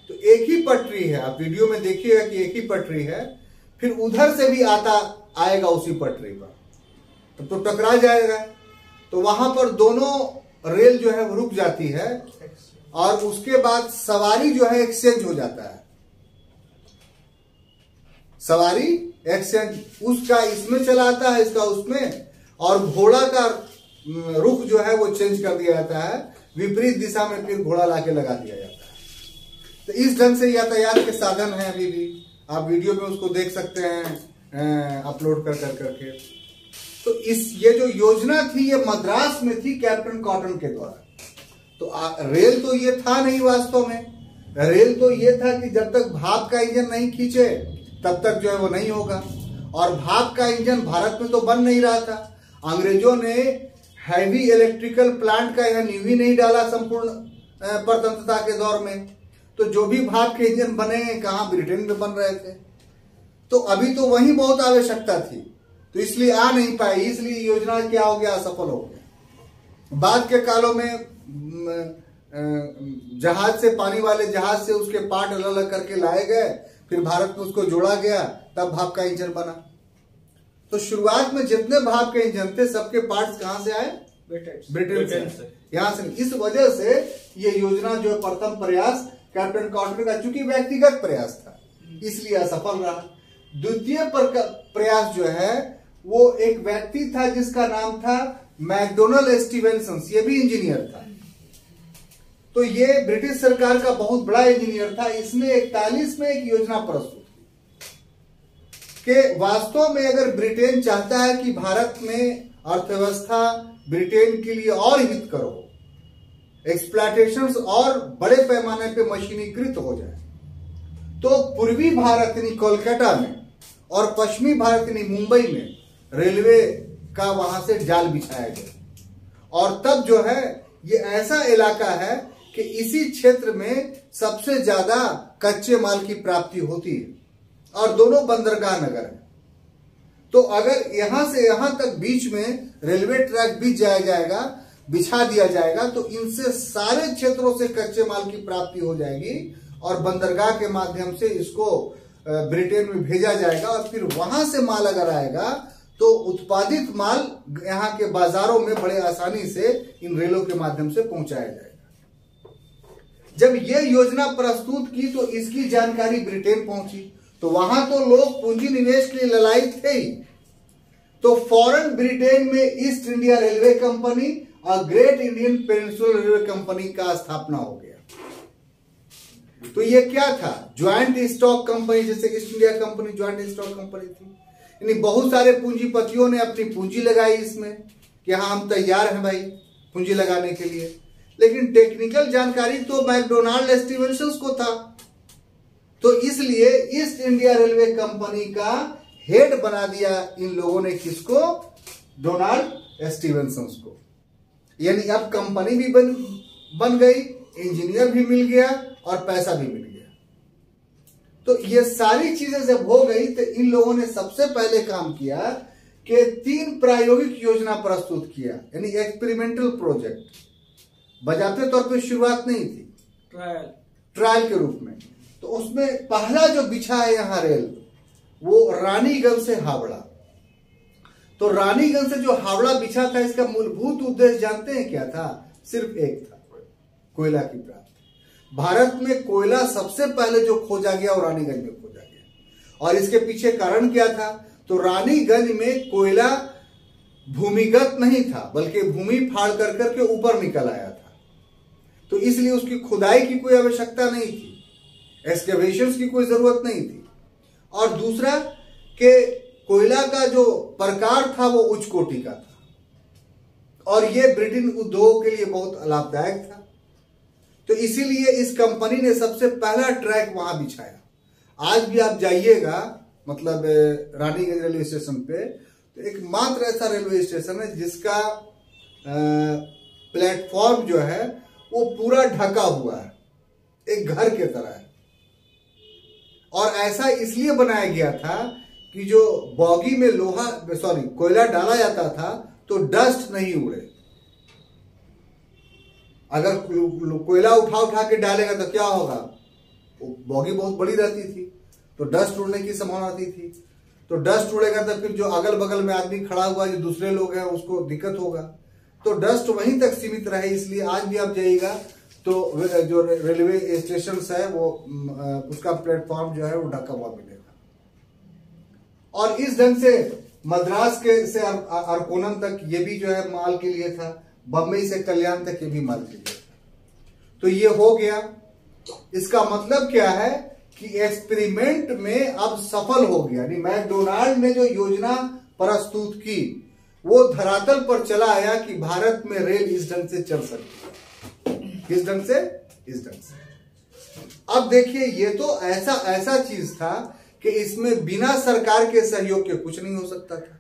तो एक ही पटरी है, आप वीडियो में देखिएगा कि एक ही पटरी है। फिर उधर से भी आएगा उसी पटरी पर, तो टकरा जाएगा। तो वहां पर दोनों रेल जो है वो रुक जाती है और उसके बाद सवारी जो है एक्सचेंज हो जाता है। सवारी एक्सचेंज, उसका इसमें चलाता है, इसका उसमें, और घोड़ा का रुख जो है वो चेंज कर दिया जाता है, विपरीत दिशा में फिर घोड़ा लाके लगा दिया जाता है। तो इस ढंग से यातायात के साधन हैं अभी भी। आप वीडियो में उसको देख सकते हैं अपलोड कर करके। तो ये जो योजना थी ये मद्रास में थी कैप्टन कॉटन के द्वारा। तो रेल तो ये था नहीं वास्तव में। रेल तो ये था कि जब तक भाप का इंजन नहीं खींचे तब तक जो है वो नहीं होगा। और भाप का इंजन भारत में तो बन नहीं रहा था। अंग्रेजों ने हैवी इलेक्ट्रिकल प्लांट का यह नींव ही नहीं डाला संपूर्ण परतंत्रता के दौर में। तो जो भी भाप के इंजन बने कहाँ, ब्रिटेन में बन रहे थे। तो अभी तो वही बहुत आवश्यकता थी, तो इसलिए आ नहीं पाई। इसलिए योजना क्या हो गया, असफल हो गया। बाद के कालों में जहाज से, पानी वाले जहाज से उसके पार्ट अलग अलग करके लाए गए, फिर भारत में उसको जोड़ा गया, तब भाप का इंजन बना। तो शुरुआत में जितने भाप के इंजन थे सबके पार्ट्स कहां से आए, ब्रिटेन से, यहां से। इस वजह से ये योजना जो है प्रथम प्रयास कैप्टन कॉटन का, चूंकि व्यक्तिगत प्रयास था इसलिए असफल रहा। द्वितीय प्रयास जो है वो एक व्यक्ति था जिसका नाम था मैकडोनल्ड स्टीवेंसन। ये भी इंजीनियर था। तो ये ब्रिटिश सरकार का बहुत बड़ा इंजीनियर था। इसने 41 में एक योजना प्रस्तुत की कि वास्तव में अगर ब्रिटेन चाहता है कि भारत में अर्थव्यवस्था ब्रिटेन के लिए और हित करो, एक्सप्लॉयटेशन और बड़े पैमाने पे मशीनीकृत हो जाए, तो पूर्वी भारत यानी कोलकाता में और पश्चिमी भारत यानी मुंबई में रेलवे का वहां से जाल बिछाया गया। और तब जो है ये ऐसा इलाका है कि इसी क्षेत्र में सबसे ज्यादा कच्चे माल की प्राप्ति होती है और दोनों बंदरगाह नगर है। तो अगर यहां से यहां तक बीच में रेलवे ट्रैक बिछा दिया जाएगा तो इनसे सारे क्षेत्रों से कच्चे माल की प्राप्ति हो जाएगी और बंदरगाह के माध्यम से इसको ब्रिटेन में भेजा जाएगा। और फिर वहां से माल अगर आएगा तो उत्पादित माल यहाँ के बाजारों में बड़े आसानी से इन रेलों के माध्यम से पहुंचाया जाएगा। जब ये योजना प्रस्तुत की तो इसकी जानकारी ब्रिटेन पहुंची, तो वहां तो लोग पूंजी निवेश के लिए ललायित थे ही। तो फौरन ब्रिटेन में ईस्ट इंडिया रेलवे कंपनी और great Indian peninsular railway company का स्थापना हो गया। तो ये क्या था, ज्वाइंट स्टॉक कंपनी, जैसे east India company joint stock company थी। यानी बहुत सारे पूंजीपतियों ने अपनी पूंजी लगाई इसमें कि हाँ हम तैयार हैं भाई पूंजी लगाने के लिए। लेकिन टेक्निकल जानकारी तो मैकडोनाल्ड स्टीवेंसन को था। तो इसलिए ईस्ट इंडिया रेलवे कंपनी का हेड बना दिया इन लोगों ने, किसको, डोनाल्ड स्टीवेंसन को। यानी अब कंपनी भी बन गई, इंजीनियर भी मिल गया और पैसा भी मिल गया। तो ये सारी चीजें जब हो गई तो इन लोगों ने सबसे पहले काम किया कि 3 प्रायोगिक योजना प्रस्तुत किया, यानी एक्सपेरिमेंटल प्रोजेक्ट। बजाते तौर पे शुरुआत नहीं थी, ट्रायल के रूप में। तो उसमें पहला जो बिछा है यहाँ रेल, वो रानीगंज से हावड़ा। तो रानीगंज से जो हावड़ा बिछा था, इसका मूलभूत उद्देश्य जानते हैं क्या था? सिर्फ एक था, कोयला की प्राप्ति। भारत में कोयला सबसे पहले जो खोजा गया वो रानीगंज में खोजा गया। और इसके पीछे कारण क्या था? तो रानीगंज में कोयला भूमिगत नहीं था, बल्कि भूमि फाड़ कर करके ऊपर निकल आया था। तो इसलिए उसकी खुदाई की कोई आवश्यकता नहीं थी, एक्सकेवेशंस की कोई जरूरत नहीं थी। और दूसरा कि कोयला का जो प्रकार था वो उच्च कोटि का था, और ये ब्रिटेन उद्योग के लिए बहुत लाभदायक था। तो इसीलिए इस कंपनी ने सबसे पहला ट्रैक वहां बिछाया। आज भी आप जाइएगा मतलब रानीगंज रेलवे स्टेशन पे, तो एकमात्र ऐसा रेलवे स्टेशन है जिसका प्लेटफॉर्म जो है वो पूरा ढका हुआ है, एक घर के तरह है। और ऐसा इसलिए बनाया गया था कि जो बॉगी में कोयला डाला जाता था तो डस्ट नहीं उड़े। अगर कोयला उठा उठा के डालेगा तो क्या होगा, बॉगी बहुत बड़ी रहती थी तो डस्ट उड़ने की संभावना थी। तो डस्ट उड़ेगा तो फिर जो अगल बगल में आदमी खड़ा हुआ जो दूसरे लोग हैं उसको दिक्कत होगा। तो डस्ट वहीं तक सीमित रहे, इसलिए आज भी आप जाइएगा तो जो रेलवे स्टेशन है वो उसका प्लेटफॉर्म जो है वो ढका हुआ मिलेगा। और इस ढंग से मद्रास के से अरकोनम तक ये भी जो है माल के लिए था, बम्बई से कल्याण तक ये भी माल के लिए था। तो ये हो गया। इसका मतलब क्या है कि एक्सपेरिमेंट में अब सफल हो गया, यानी मैकडोनाल्ड ने जो योजना प्रस्तुत की वो धरातल पर चला आया कि भारत में रेल इस ढंग से चल सकती है। किस ढंग से? इस ढंग से। अब देखिए, ये तो ऐसा चीज था कि इसमें बिना सरकार के सहयोग के कुछ नहीं हो सकता था।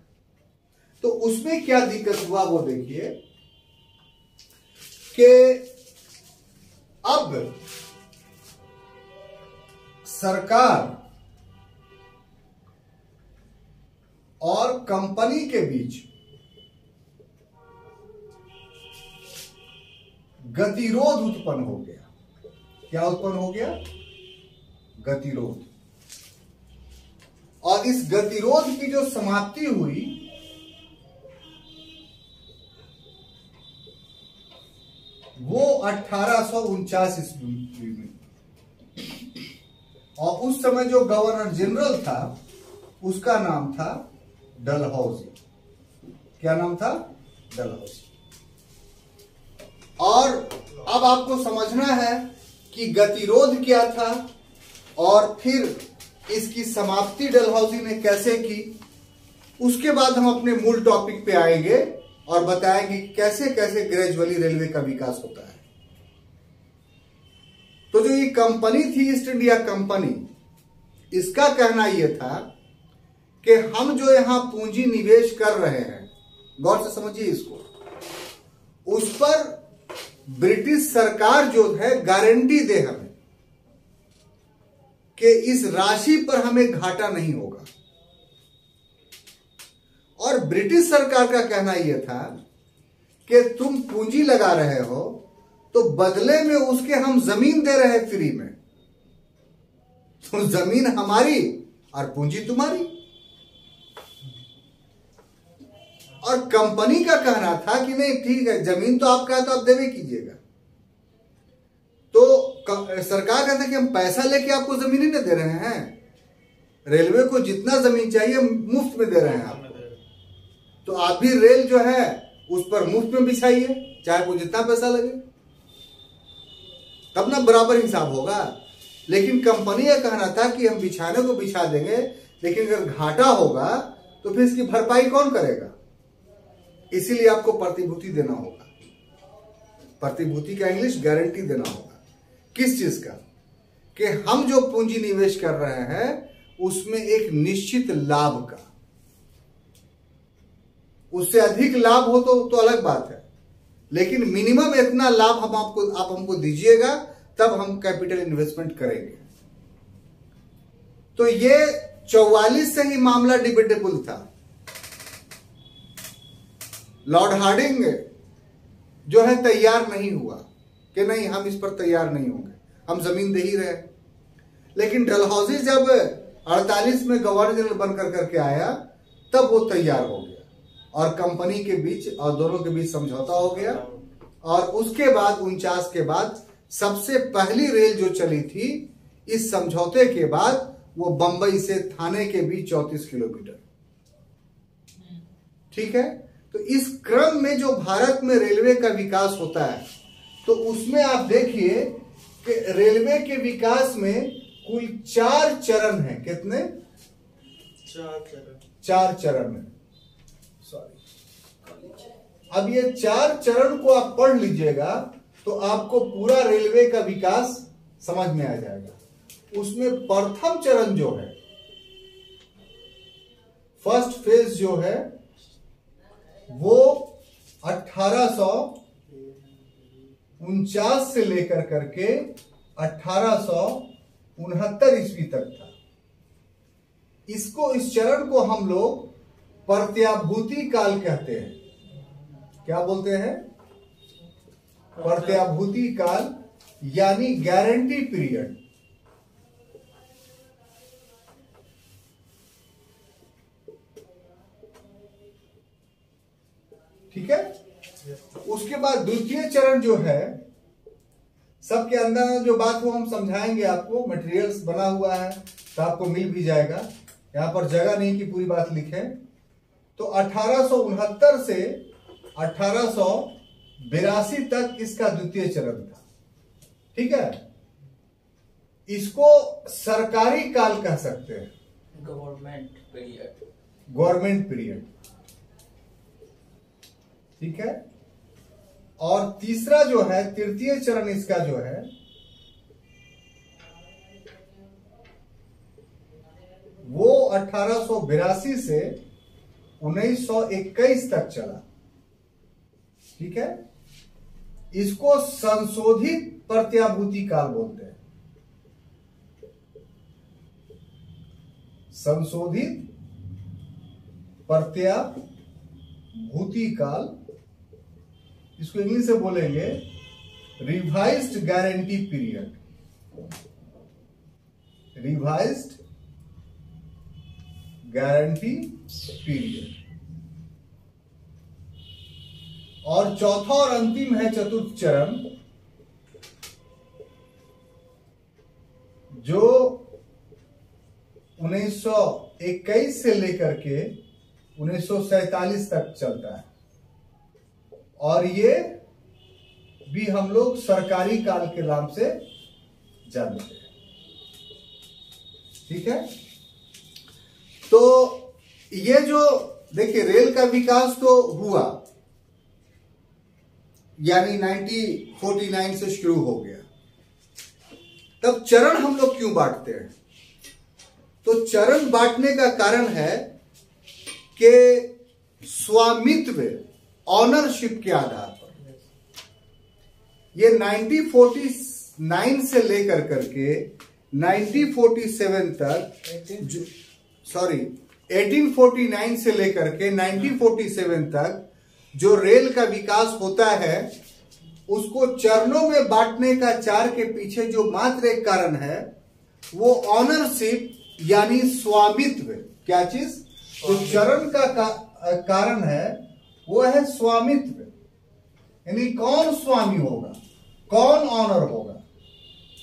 तो उसमें क्या दिक्कत हुआ वो देखिए कि अब सरकार और कंपनी के बीच गतिरोध उत्पन्न हो गया। क्या उत्पन्न हो गया? गतिरोध। और इस गतिरोध की जो समाप्ति हुई वो 1849 ईस्वी में। और उस समय जो गवर्नर जनरल था उसका नाम था डलहौजी। क्या नाम था? डलहौजी। और अब आपको समझना है कि गतिरोध क्या था और फिर इसकी समाप्ति डलहौजी ने कैसे की। उसके बाद हम अपने मूल टॉपिक पे आएंगे और बताएंगे कैसे कैसे ग्रेजुअली रेलवे का विकास होता है। तो जो ये कंपनी थी ईस्ट इंडिया कंपनी, इसका कहना यह था कि हम जो यहां पूंजी निवेश कर रहे हैं, गौर से समझिए इसको, उस पर ब्रिटिश सरकार जो है गारंटी दे हमें कि इस राशि पर हमें घाटा नहीं होगा। और ब्रिटिश सरकार का कहना यह था कि तुम पूंजी लगा रहे हो तो बदले में उसके हम जमीन दे रहे हैं फ्री में, तो जमीन हमारी और पूंजी तुम्हारी। और कंपनी का कहना था कि नहीं ठीक है, जमीन तो आपका है तो आप देवे कीजिएगा। तो सरकार कहता है कि हम पैसा लेके आपको जमीन ही नहीं दे रहे हैं, रेलवे को जितना जमीन चाहिए मुफ्त में दे रहे हैं आपको, तो आप भी रेल जो है उस पर मुफ्त में बिछाइए, चाहे वो जितना पैसा लगे, तब ना बराबर हिसाब होगा। लेकिन कंपनी का कहना था कि हम बिछाने को बिछा देंगे, लेकिन अगर घाटा होगा तो फिर इसकी भरपाई कौन करेगा? इसीलिए आपको प्रतिभूति देना होगा। प्रतिभूति का इंग्लिश गारंटी देना होगा। किस चीज का? कि हम जो पूंजी निवेश कर रहे हैं उसमें एक निश्चित लाभ का, उससे अधिक लाभ हो तो अलग बात है, लेकिन मिनिमम इतना लाभ आप हमको दीजिएगा तब हम कैपिटल इन्वेस्टमेंट करेंगे। तो ये 44 से ही मामला डिबेटेबल था। लॉर्ड हार्डिंग जो है तैयार नहीं हुआ कि नहीं हम इस पर तैयार नहीं होंगे, हम जमीन दे ही रहे। लेकिन डलहौजी जब 48 में गवर्नर जनरल बनकर करके आया तब वो तैयार हो गया और कंपनी के बीच और दोनों के बीच समझौता हो गया। और उसके बाद 49 के बाद सबसे पहली रेल जो चली थी इस समझौते के बाद वो बंबई से थाने के बीच 34 किलोमीटर ठीक है। तो इस क्रम में जो भारत में रेलवे का विकास होता है, तो उसमें आप देखिए कि रेलवे के विकास में कुल 4 चरण हैं। कितने? 4 चरण है। सॉरी, अब ये 4 चरण को आप पढ़ लीजिएगा तो आपको पूरा रेलवे का विकास समझ में आ जाएगा। उसमें प्रथम चरण जो है, फर्स्ट फेज जो है, वो 1849 से लेकर करके 1869 ईस्वी तक था। इस चरण को हम लोग प्रत्याभूति काल कहते हैं। क्या बोलते हैं? प्रत्याभूति काल, यानी गारंटी पीरियड। ठीक है। उसके बाद द्वितीय चरण जो है, सबके अंदर जो बात वो हम समझाएंगे आपको, मटेरियल्स बना हुआ है तो आपको मिल भी जाएगा। यहां पर जगह नहीं कि पूरी बात लिखे। तो 1869 से 1882 तक इसका द्वितीय चरण था। ठीक है। इसको सरकारी काल कह सकते हैं, गवर्नमेंट पीरियड। Government period. ठीक है। और तीसरा जो है, तृतीय चरण इसका जो है, वो 1882 से 1921 तक चला। ठीक है। इसको संशोधित प्रत्याभूति काल बोलते हैं। संशोधित प्रत्याभूति काल, इसको इंग्लिश से बोलेंगे revised guarantee period. Revised guarantee period. और चौथा और अंतिम है चतुर्थ चरण, जो 1921 से लेकर के 1947 तक चलता है। और ये भी हम लोग सरकारी काल के नाम से जानते हैं। ठीक है। तो ये जो देखिए रेल का विकास तो हुआ, यानी 1949 से शुरू हो गया। तब चरण हम लोग क्यों बांटते हैं? तो चरण बांटने का कारण है कि स्वामित्व, ऑनरशिप के आधार पर ये 1949 से लेकर करके 1947 तक, 1849 से लेकर के 1947 तक जो रेल का विकास होता है, उसको चरणों में बांटने का 4 के पीछे जो मात्र एक कारण है, वो ऑनरशिप यानी स्वामित्व। क्या चीज? तो चरण का कारण है वो है स्वामित्व, यानी कौन स्वामी होगा, कौन ऑनर होगा।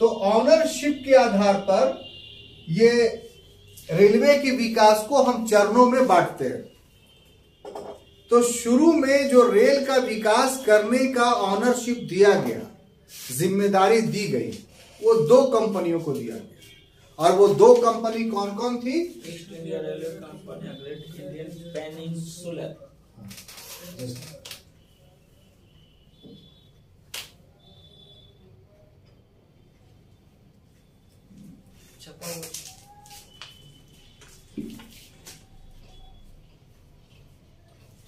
तो ऑनरशिप के आधार पर ये रेलवे के विकास को हम चरणों में बांटते हैं। तो शुरू में जो रेल का विकास करने का ऑनरशिप दिया गया, जिम्मेदारी दी गई, वो 2 कंपनियों को दिया गया। और वो 2 कंपनी कौन कौन थी? East India railway company, great Indian peninsular.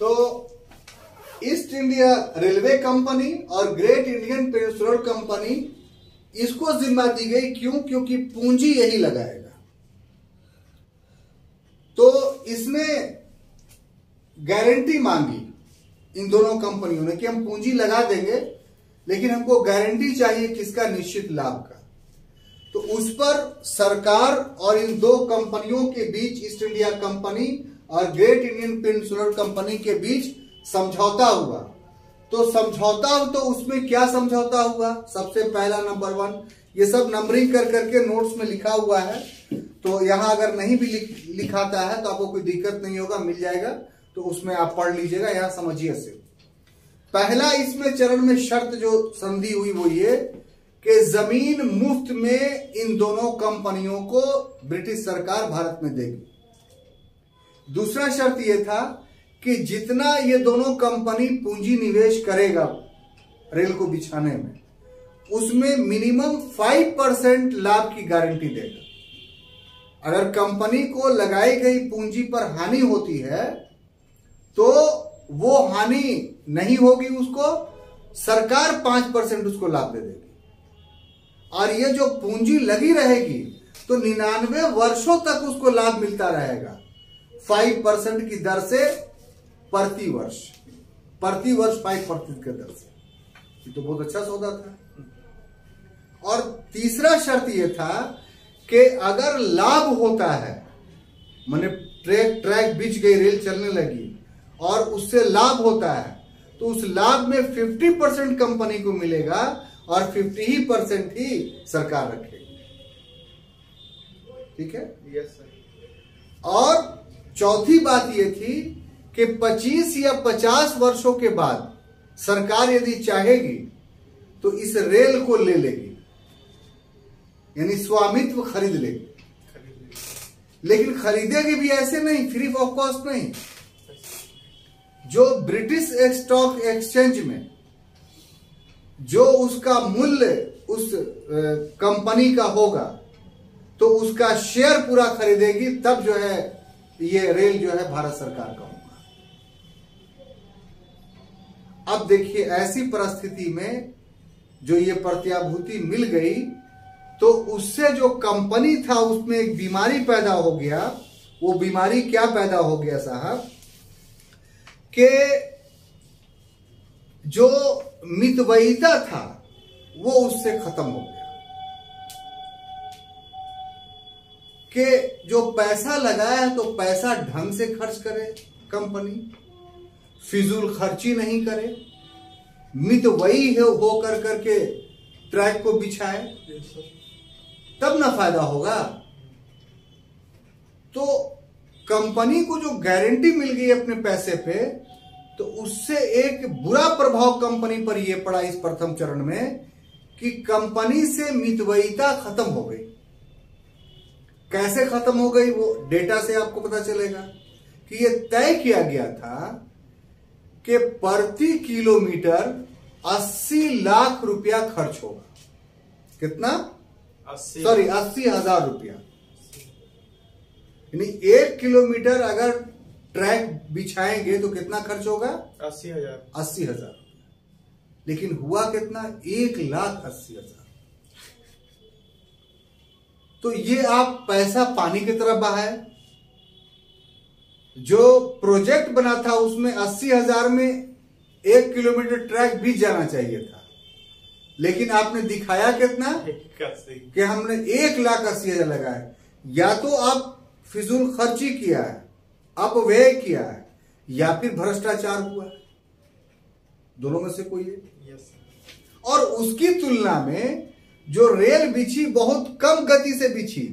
तो ईस्ट इंडिया रेलवे कंपनी और ग्रेट इंडियन पेनिनसुलर कंपनी, इसको जिम्मा दी गई। क्यों? क्योंकि पूंजी यही लगाएगा। तो इसने गारंटी मांगी इन दोनों कंपनियों ने कि हम पूंजी लगा देंगे, लेकिन हमको गारंटी चाहिए किसका? निश्चित लाभ का। तो उस पर सरकार और इन 2 कंपनियों के बीच, ईस्ट इंडिया कंपनी और ग्रेट इंडियन पेनिनसुलर कंपनी के बीच समझौता हुआ। तो समझौता, तो उसमें क्या समझौता हुआ? सबसे पहला नंबर 1, ये सब नंबरिंग कर करके नोट्स में लिखा हुआ है, तो यहां अगर नहीं भी लिखाता है तो आपको कोई दिक्कत नहीं होगा, मिल जाएगा। तो उसमें आप पढ़ लीजिएगा, यहां समझिए से। पहला इसमें चरण में शर्त जो संधि हुई वो ये कि जमीन मुफ्त में इन दोनों कंपनियों को ब्रिटिश सरकार भारत में देगी। दूसरा शर्त यह था कि जितना ये दोनों कंपनी पूंजी निवेश करेगा रेल को बिछाने में, उसमें मिनिमम 5% लाभ की गारंटी देगा। अगर कंपनी को लगाई गई पूंजी पर हानि होती है तो वो हानि नहीं होगी, उसको सरकार 5% उसको लाभ दे देगी। और ये जो पूंजी लगी रहेगी तो 99 वर्षों तक उसको लाभ मिलता रहेगा 5% की दर से प्रति वर्ष 5% की दर से। ये तो बहुत अच्छा सौदा था। और तीसरा शर्त यह था कि अगर लाभ होता है, माने ट्रैक बिछ गई, रेल चलने लगी और उससे लाभ होता है, तो उस लाभ में 50% कंपनी को मिलेगा और 50% ही सरकार रखेगी। ठीक है? Yes sir. और चौथी बात यह थी कि 25 या 50 वर्षों के बाद सरकार यदि चाहेगी तो इस रेल को ले लेगी, यानी स्वामित्व खरीद लेगी। लेकिन खरीदेगी भी ऐसे नहीं, फ्री ऑफ कॉस्ट नहीं। जो ब्रिटिश स्टॉक एक्सचेंज में जो उसका मूल्य उस कंपनी का होगा तो उसका शेयर पूरा खरीदेगी, तब जो है ये रेल जो है भारत सरकार का होगा। अब देखिए ऐसी परिस्थिति में जो ये प्रत्याभूति मिल गई तो उससे जो कंपनी था उसमें एक बीमारी पैदा हो गया। वो बीमारी क्या पैदा हो गया साहब, कि जो मितव्ययिता था वो उससे खत्म हो गया। कि जो पैसा लगाया है तो पैसा ढंग से खर्च करे कंपनी, फिजूल खर्ची नहीं करे, मितव्ययी हो कर करके ट्रैक को बिछाए, तब ना फायदा होगा। तो कंपनी को जो गारंटी मिल गई अपने पैसे पे, तो उससे एक बुरा प्रभाव कंपनी पर यह पड़ा इस प्रथम चरण में कि कंपनी से मितव्ययिता खत्म हो गई। कैसे खत्म हो गई वो डेटा से आपको पता चलेगा कि यह तय किया गया था कि प्रति किलोमीटर 80 लाख रुपया खर्च होगा। कितना? 80,000 रुपया। यानी 1 किलोमीटर अगर ट्रैक बिछाएंगे तो कितना खर्च होगा? 80,000। लेकिन हुआ कितना? 1,80,000। तो ये आप पैसा पानी की तरफ बहाए। जो प्रोजेक्ट बना था उसमें 80,000 में 1 किलोमीटर ट्रैक भी जाना चाहिए था, लेकिन आपने दिखाया कितना? कि हमने 1,80,000 लगाए। या तो आप फिजूल खर्ची किया है, अपव्यय किया है, या फिर भ्रष्टाचार हुआ। दोनों में से कोई है। और उसकी तुलना में जो रेल बिछी बहुत कम गति से बिछी,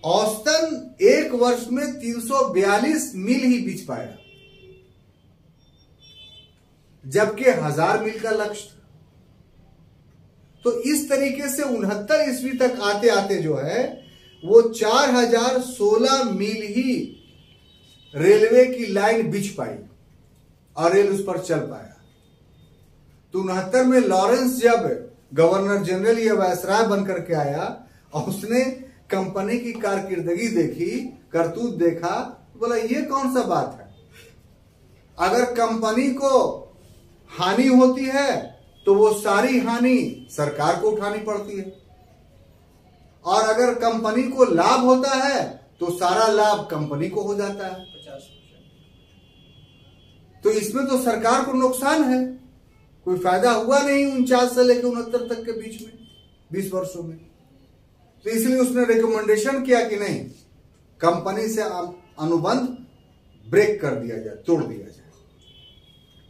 औसतन 1 वर्ष में 342 मील ही बिछ पाया, जबकि 1000 मील का लक्ष्य था। तो इस तरीके से 69 ईस्वी तक आते आते जो है वो 4016 मील ही रेलवे की लाइन बिछ पाई और रेल उस पर चल पाया। तो 69 में लॉरेंस जब गवर्नर जनरल या वायसराय बनकर के आया और उसने कंपनी की कारकिर्दगी देखी, करतूत देखा, बोला ये कौन सा बात है? अगर कंपनी को हानि होती है तो वो सारी हानि सरकार को उठानी पड़ती है, और अगर कंपनी को लाभ होता है तो सारा लाभ कंपनी को हो जाता है। 50%। तो इसमें तो सरकार को नुकसान है, कोई फायदा हुआ नहीं 49 से लेकर 69 तक के बीच में 20 वर्षों में। तो इसलिए उसने रिकमेंडेशन किया कि नहीं, कंपनी से अनुबंध ब्रेक कर दिया जाए, तोड़ दिया जाए।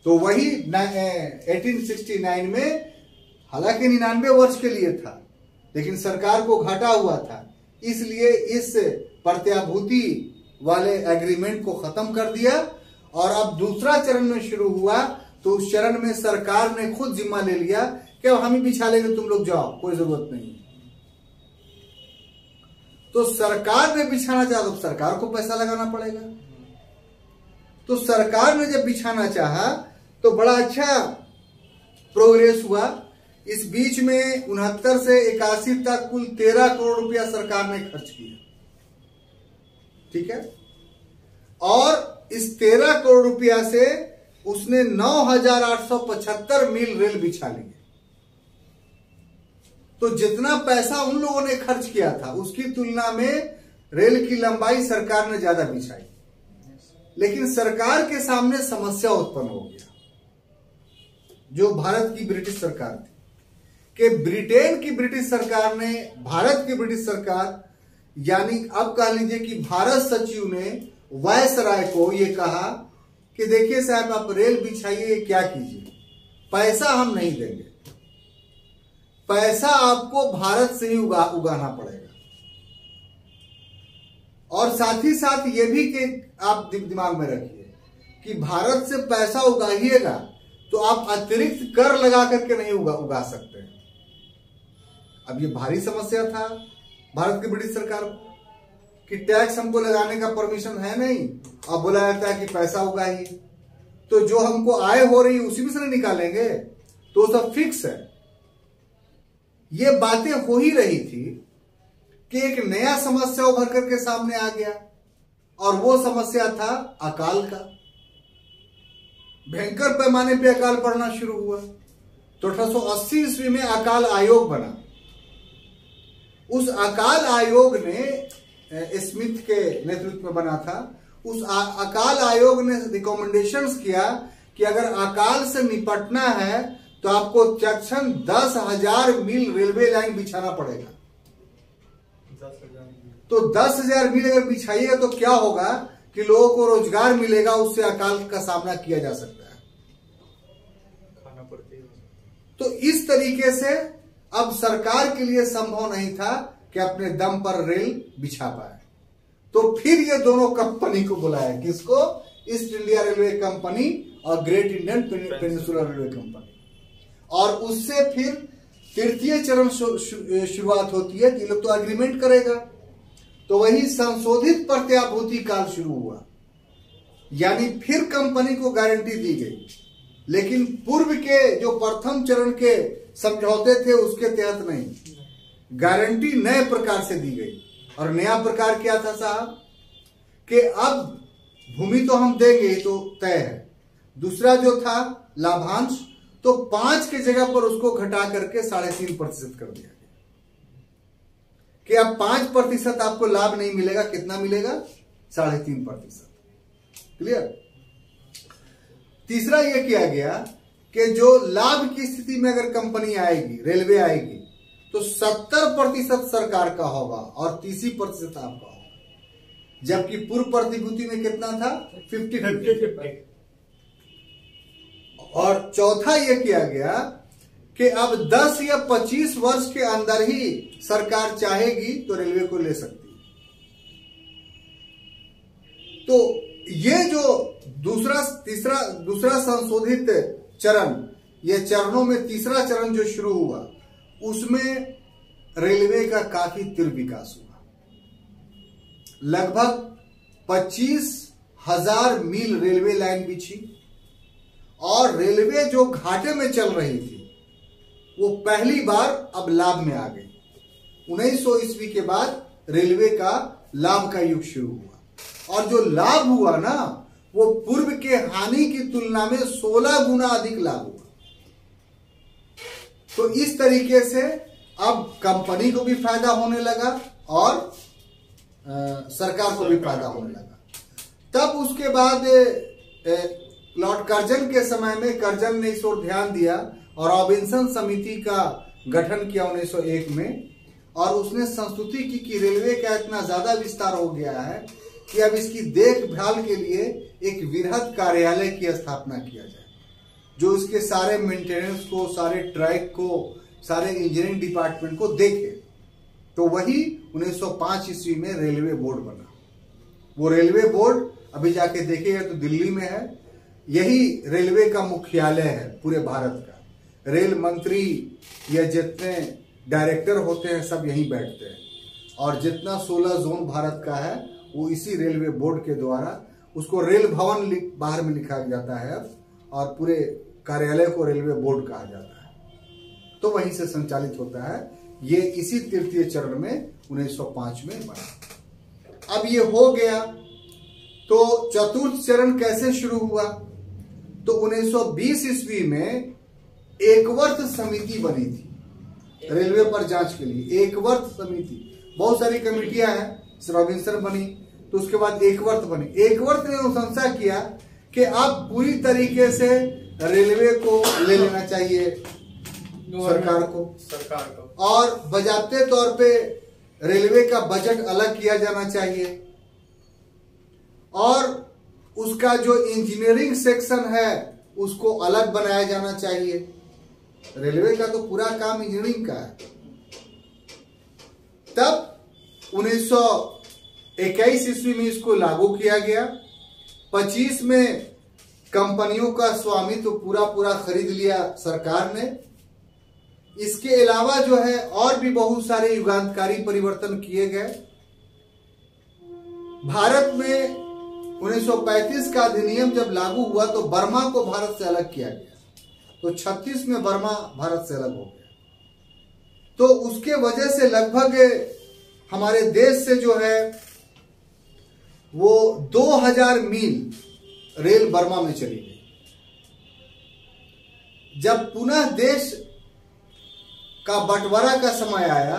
तो वही 1869 में, हालांकि 99 वर्ष के लिए था, लेकिन सरकार को घाटा हुआ था, इसलिए इस प्रत्याभूति वाले एग्रीमेंट को खत्म कर दिया और अब दूसरा चरण में शुरू हुआ तो उस चरण में सरकार ने खुद जिम्मा ले लिया कि अब हम ही बिछा लेंगे, तुम लोग जाओ, कोई जरूरत नहीं। तो सरकार ने बिछाना चाहा तो सरकार को पैसा लगाना पड़ेगा। तो सरकार ने जब बिछाना चाहा तो बड़ा अच्छा प्रोग्रेस हुआ। इस बीच में 69 से 81 तक कुल 13 करोड़ रुपया सरकार ने खर्च किया, ठीक है। और इस 13 करोड़ रुपया से उसने 9,875 मील रेल बिछा लिए। तो जितना पैसा उन लोगों ने खर्च किया था उसकी तुलना में रेल की लंबाई सरकार ने ज्यादा बिछाई। लेकिन सरकार के सामने समस्या उत्पन्न हो गया, जो भारत की ब्रिटिश सरकार थी, कि ब्रिटेन की ब्रिटिश सरकार ने भारत की ब्रिटिश सरकार, यानी अब कह लीजिए कि भारत सचिव ने वायसराय को यह कहा कि देखिए साहब, आप रेल बिछाइए, क्या कीजिए, पैसा हम नहीं देंगे, पैसा आपको भारत से ही उगाना पड़ेगा। और साथ ही साथ ये भी कि आप दिमाग में रखिए कि भारत से पैसा उगाइएगा तो आप अतिरिक्त कर लगा करके नहीं उगा सकते। अब ये भारी समस्या था भारत की ब्रिटिश सरकार को कि टैक्स हमको लगाने का परमिशन है नहीं, अब बोला जाता है कि पैसा उगाइए, तो जो हमको आय हो रही है उसी में से निकालेंगे, तो सब फिक्स है। ये बातें हो ही रही थी कि एक नया समस्या उभर करके सामने आ गया, और वो समस्या था अकाल का। भयंकर पैमाने पे अकाल पड़ना शुरू हुआ। तो 1880 ईस्वी में अकाल आयोग बना। उस अकाल आयोग ने स्मिथ के नेतृत्व में बना था। उस अकाल आयोग ने रिकमेंडेशंस किया कि अगर अकाल से निपटना है तो आपको तत्क्षण 10,000 मील रेलवे लाइन बिछाना पड़ेगा। तो 10,000 मील अगर बिछाइएगा तो क्या होगा कि लोगों को रोजगार मिलेगा, उससे अकाल का सामना किया जा सकता है। तो इस तरीके से अब सरकार के लिए संभव नहीं था कि अपने दम पर रेल बिछा पाए। तो फिर ये दोनों कंपनी को बुलाया, किसको? ईस्ट इंडिया रेलवे कंपनी और great Indian peninsular railway company. और उससे फिर तृतीय चरण शुरुआत होती है कि ये लोग तो एग्रीमेंट करेगा। तो वही संशोधित प्रत्याभूति काल शुरू हुआ, यानी फिर कंपनी को गारंटी दी गई, लेकिन पूर्व के जो प्रथम चरण के समझौते थे उसके तहत नहीं, गारंटी नए प्रकार से दी गई। और नया प्रकार क्या था साहब? कि अब भूमि तो हम देंगे तो तय है। दूसरा जो था लाभांश, तो 5 की जगह पर उसको घटा करके 3.5% कर दिया गया कि अब 5% आपको लाभ नहीं मिलेगा। कितना मिलेगा? 3.5%। क्लियर? तीसरा यह किया गया कि जो लाभ की स्थिति में अगर कंपनी आएगी, रेलवे आएगी, तो 70% सरकार का होगा और 30% आपका होगा। जबकि पूर्व प्रतिभूति में कितना था? 50-50। और चौथा यह किया गया कि अब 10 या 25 वर्ष के अंदर ही सरकार चाहेगी तो रेलवे को ले सकती है। तो ये जो दूसरा संशोधित चरण, ये चरणों में तीसरा चरण जो शुरू हुआ, उसमें रेलवे का काफी तीव्र विकास हुआ। लगभग 25,000 मील रेलवे लाइन बिछी, और रेलवे जो घाटे में चल रही थी वो पहली बार अब लाभ में आ गई। 1900 ईस्वी के बाद रेलवे का लाभ का युग शुरू हुआ, और जो लाभ हुआ ना, वो पूर्व के हानि की तुलना में 16 गुना अधिक लाभ हुआ। तो इस तरीके से अब कंपनी को भी फायदा होने लगा और सरकार को भी फायदा होने लगा। तब उसके बाद लॉर्ड कर्जन के समय में कर्जन ने इस ओर ध्यान दिया और रॉबिन्सन समिति का गठन किया 1901 में, और उसने संस्तुति की कि रेलवे का इतना ज्यादा विस्तार हो गया है कि अब इसकी देखभाल के लिए एक वृहद कार्यालय की स्थापना किया जाए, जो इसके सारे मेंटेनेंस को, सारे ट्रैक को, सारे इंजीनियरिंग डिपार्टमेंट को देखे। तो वही 1905 ईस्वी में रेलवे बोर्ड बना। वो रेलवे बोर्ड अभी जाके देखिएगा तो दिल्ली में है। यही रेलवे का मुख्यालय है पूरे भारत का। रेल मंत्री या जितने डायरेक्टर होते हैं सब यहीं बैठते हैं, और जितना 16 जोन भारत का है वो इसी रेलवे बोर्ड के द्वारा, उसको रेल भवन बाहर में लिखा जाता है, और पूरे कार्यालय को रेलवे बोर्ड कहा जाता है, तो वहीं से संचालित होता है। ये इसी तृतीय चरण में 1905 में बना। अब ये हो गया, तो चतुर्थ चरण कैसे शुरू हुआ? तो 1920 ईस्वी में एकवर्त समिति बनी थी रेलवे पर जांच के लिए। एकवर्त समिति, बहुत सारी कमेटियां हैं, रॉबिन्सन बनी, तो उसके बाद एकवर्त बनी। एकवर्त ने अनुशंसा किया कि अब पूरी तरीके से रेलवे को ले लेना चाहिए सरकार को, और बजाते तौर पे रेलवे का बजट अलग किया जाना चाहिए, और उसका जो इंजीनियरिंग सेक्शन है उसको अलग बनाया जाना चाहिए। रेलवे का तो पूरा काम इंजीनियरिंग का है। तब 1921 ईस्वी में इसको लागू किया गया। 25 में कंपनियों का स्वामित्व पूरा खरीद लिया सरकार ने। इसके अलावा जो है और भी बहुत सारे युगांतकारी परिवर्तन किए गए। भारत में 1935 का अधिनियम जब लागू हुआ तो बर्मा को भारत से अलग किया गया, तो 36 में बर्मा भारत से अलग हो गया। तो उसके वजह से लगभग हमारे देश से जो है वो 2000 मील रेल बर्मा में चली गई। जब पुनः देश का बंटवारा का समय आया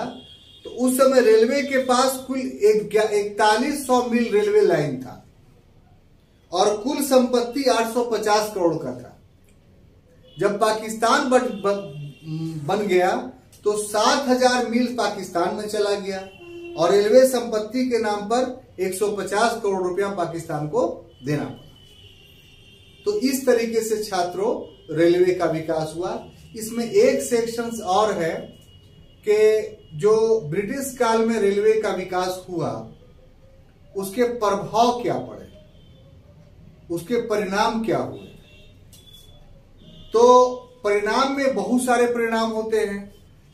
तो उस समय रेलवे के पास कुल 4100 मील रेलवे लाइन था, और कुल संपत्ति 850 करोड़ का था। जब पाकिस्तान बन गया तो 7000 मील पाकिस्तान में चला गया, और रेलवे संपत्ति के नाम पर 150 करोड़ रुपया पाकिस्तान को देना पड़ा। तो इस तरीके से छात्रों रेलवे का विकास हुआ। इसमें एक सेक्शन और है कि जो ब्रिटिश काल में रेलवे का विकास हुआ उसके प्रभाव क्या पड़े, उसके परिणाम क्या हुए। तो परिणाम में बहुत सारे परिणाम होते हैं।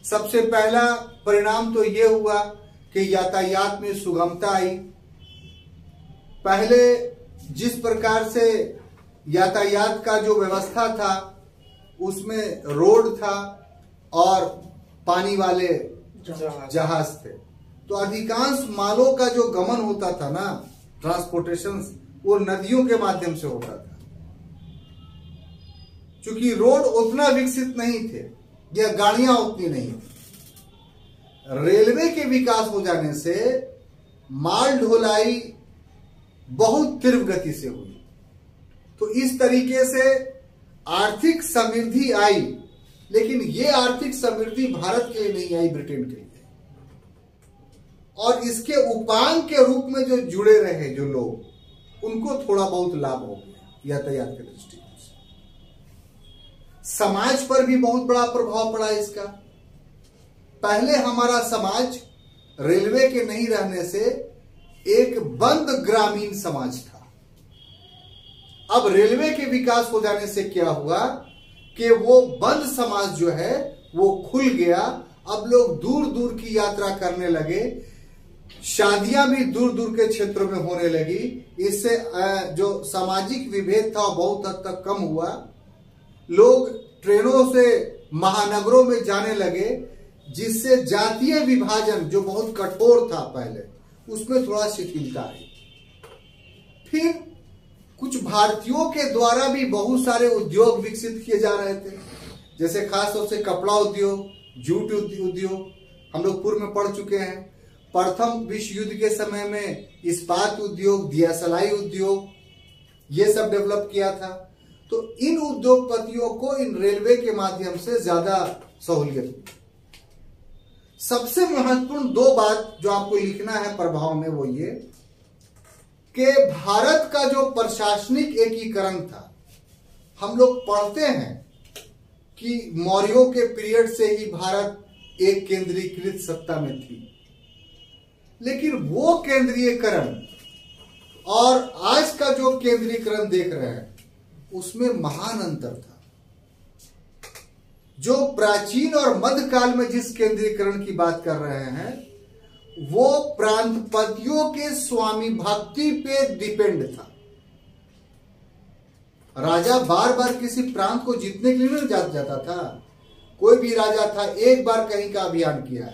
सबसे पहला परिणाम तो ये हुआ कि यातायात में सुगमता आई। पहले जिस प्रकार से यातायात का जो व्यवस्था था उसमें रोड था और पानी वाले जहाज थे, तो अधिकांश मालों का जो गमन होता था ना, ट्रांसपोर्टेशन, वो नदियों के माध्यम से होता था। चूंकि रोड उतना विकसित नहीं थे या गाड़ियां उतनी नहीं थी। रेलवे के विकास हो जाने से माल ढुलाई बहुत तीव्र गति से हुई। तो इस तरीके से आर्थिक समृद्धि आई, लेकिन ये आर्थिक समृद्धि भारत के लिए नहीं आई, ब्रिटेन के लिए। और इसके उपांग के रूप में जो जुड़े रहे जो लोग, उनको थोड़ा बहुत लाभ हो गया यातायात के दृष्टिकोण से। समाज पर भी बहुत बड़ा प्रभाव पड़ा इसका। पहले हमारा समाज रेलवे के नहीं रहने से एक बंद ग्रामीण समाज था। अब रेलवे के विकास हो जाने से क्या हुआ कि वो बंद समाज जो है वो खुल गया। अब लोग दूर दूर की यात्रा करने लगे, शादियां भी दूर दूर के क्षेत्रों में होने लगी। इससे जो सामाजिक विभेद था बहुत हद तक कम हुआ। लोग ट्रेनों से महानगरों में जाने लगे, जिससे जातीय विभाजन जो बहुत कठोर था पहले, उसमें थोड़ा शिथिलता आई। फिर कुछ भारतीयों के द्वारा भी बहुत सारे उद्योग विकसित किए जा रहे थे, जैसे खास तौर से कपड़ा उद्योग, जूट उद्योग, हम लोग पूर्व में पढ़ चुके हैं। प्रथम विश्व युद्ध के समय में इस्पात उद्योग, दियासलाई उद्योग, ये सब डेवलप किया था। तो इन उद्योगपतियों को इन रेलवे के माध्यम से ज्यादा सहूलियत हुई। सबसे महत्वपूर्ण दो बात जो आपको लिखना है प्रभाव में, वो ये कि भारत का जो प्रशासनिक एकीकरण था, हम लोग पढ़ते हैं कि मौर्यों के पीरियड से ही भारत एक केंद्रीकृत सत्ता में थी, लेकिन वो केंद्रीयकरण और आज का जो केंद्रीकरण देख रहे हैं उसमें महान अंतर था। जो प्राचीन और मध्यकाल में जिस केंद्रीकरण की बात कर रहे हैं वो प्रांतपतियों के स्वामी भक्ति पे डिपेंड था। राजा बार बार किसी प्रांत को जीतने के लिए नहीं जाता था। कोई भी राजा था, एक बार कहीं का अभियान किया,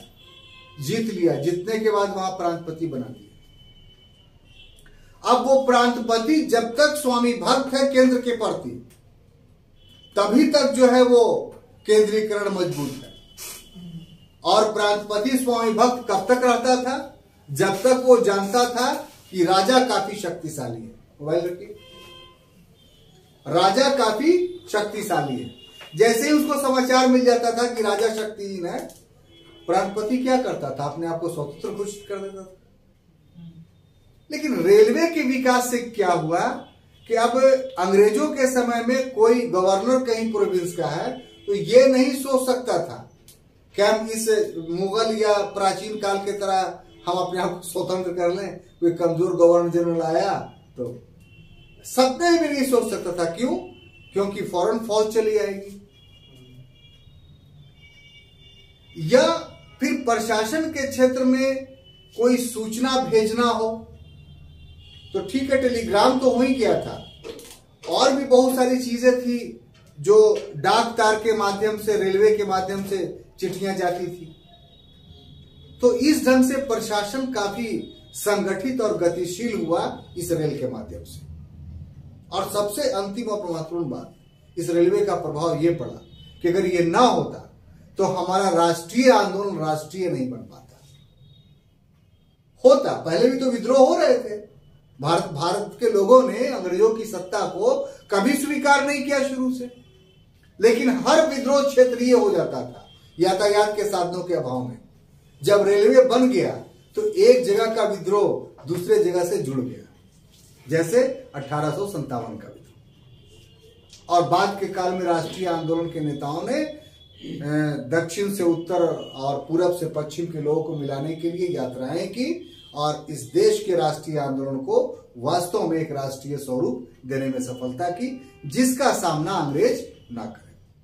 जीत लिया, जीतने के बाद वहां प्रांतपति बना दिया। अब वो प्रांतपति जब तक स्वामी भक्त है केंद्र के प्रति, तभी तक जो है वो केंद्रीकरण मजबूत है। और प्रांतपति स्वामी भक्त कब तक रहता था? जब तक वो जानता था कि राजा काफी शक्तिशाली है। मोबाइल रखिए। राजा काफी शक्तिशाली है। जैसे ही उसको समाचार मिल जाता था कि राजा शक्तिहीन है, प्रांतपति क्या करता था? अपने आप को स्वतंत्र घोषित कर देता था। लेकिन रेलवे के विकास से क्या हुआ कि अब अंग्रेजों के समय में कोई गवर्नर कहीं प्रोविंस का है तो ये नहीं सोच सकता था कि हम इस मुगल या प्राचीन काल के तरह हम अपने आप को स्वतंत्र कर लें। कोई कमजोर गवर्नर जनरल आया तो सपने भी नहीं सोच सकता था। क्यों? क्योंकि फौरन फौज चली आएगी। या फिर प्रशासन के क्षेत्र में कोई सूचना भेजना हो तो ठीक है, टेलीग्राम तो हो ही गया था, और भी बहुत सारी चीजें थी जो डाक तार के माध्यम से, रेलवे के माध्यम से चिट्ठियां जाती थी। तो इस ढंग से प्रशासन काफी संगठित और गतिशील हुआ इस रेल के माध्यम से। और सबसे अंतिम और महत्वपूर्ण बात, इस रेलवे का प्रभाव यह पड़ा कि अगर ये ना होता तो हमारा राष्ट्रीय आंदोलन राष्ट्रीय नहीं बन पाता। होता, पहले भी तो विद्रोह हो रहे थे। भारत के लोगों ने अंग्रेजों की सत्ता को कभी स्वीकार नहीं किया शुरू से, लेकिन हर विद्रोह क्षेत्रीय हो जाता था यातायात के साधनों के अभाव में। जब रेलवे बन गया तो एक जगह का विद्रोह दूसरे जगह से जुड़ गया, जैसे 1857 का विद्रोह। और बाद के काल में राष्ट्रीय आंदोलन के नेताओं ने दक्षिण से उत्तर और पूरब से पश्चिम के लोगों को मिलाने के लिए यात्राएं की और इस देश के राष्ट्रीय आंदोलन को वास्तव में एक राष्ट्रीय स्वरूप देने में सफलता की, जिसका सामना अंग्रेज ना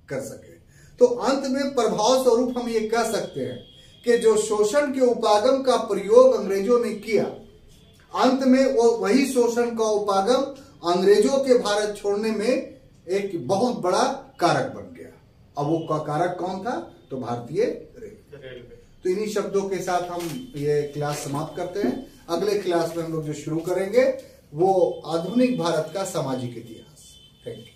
कर सके। तो अंत में प्रभाव स्वरूप हम ये कह सकते हैं कि जो शोषण के उपागम का प्रयोग अंग्रेजों ने किया, अंत में वो वही शोषण का उपागम अंग्रेजों के भारत छोड़ने में एक बहुत बड़ा कारक बन गया। अब वो कारक कौन था? तो भारतीय रेलवे। तो इन्हीं शब्दों के साथ हम ये क्लास समाप्त करते हैं। अगले क्लास में हम लोग जो शुरू करेंगे वो आधुनिक भारत का सामाजिक इतिहास। Thank you.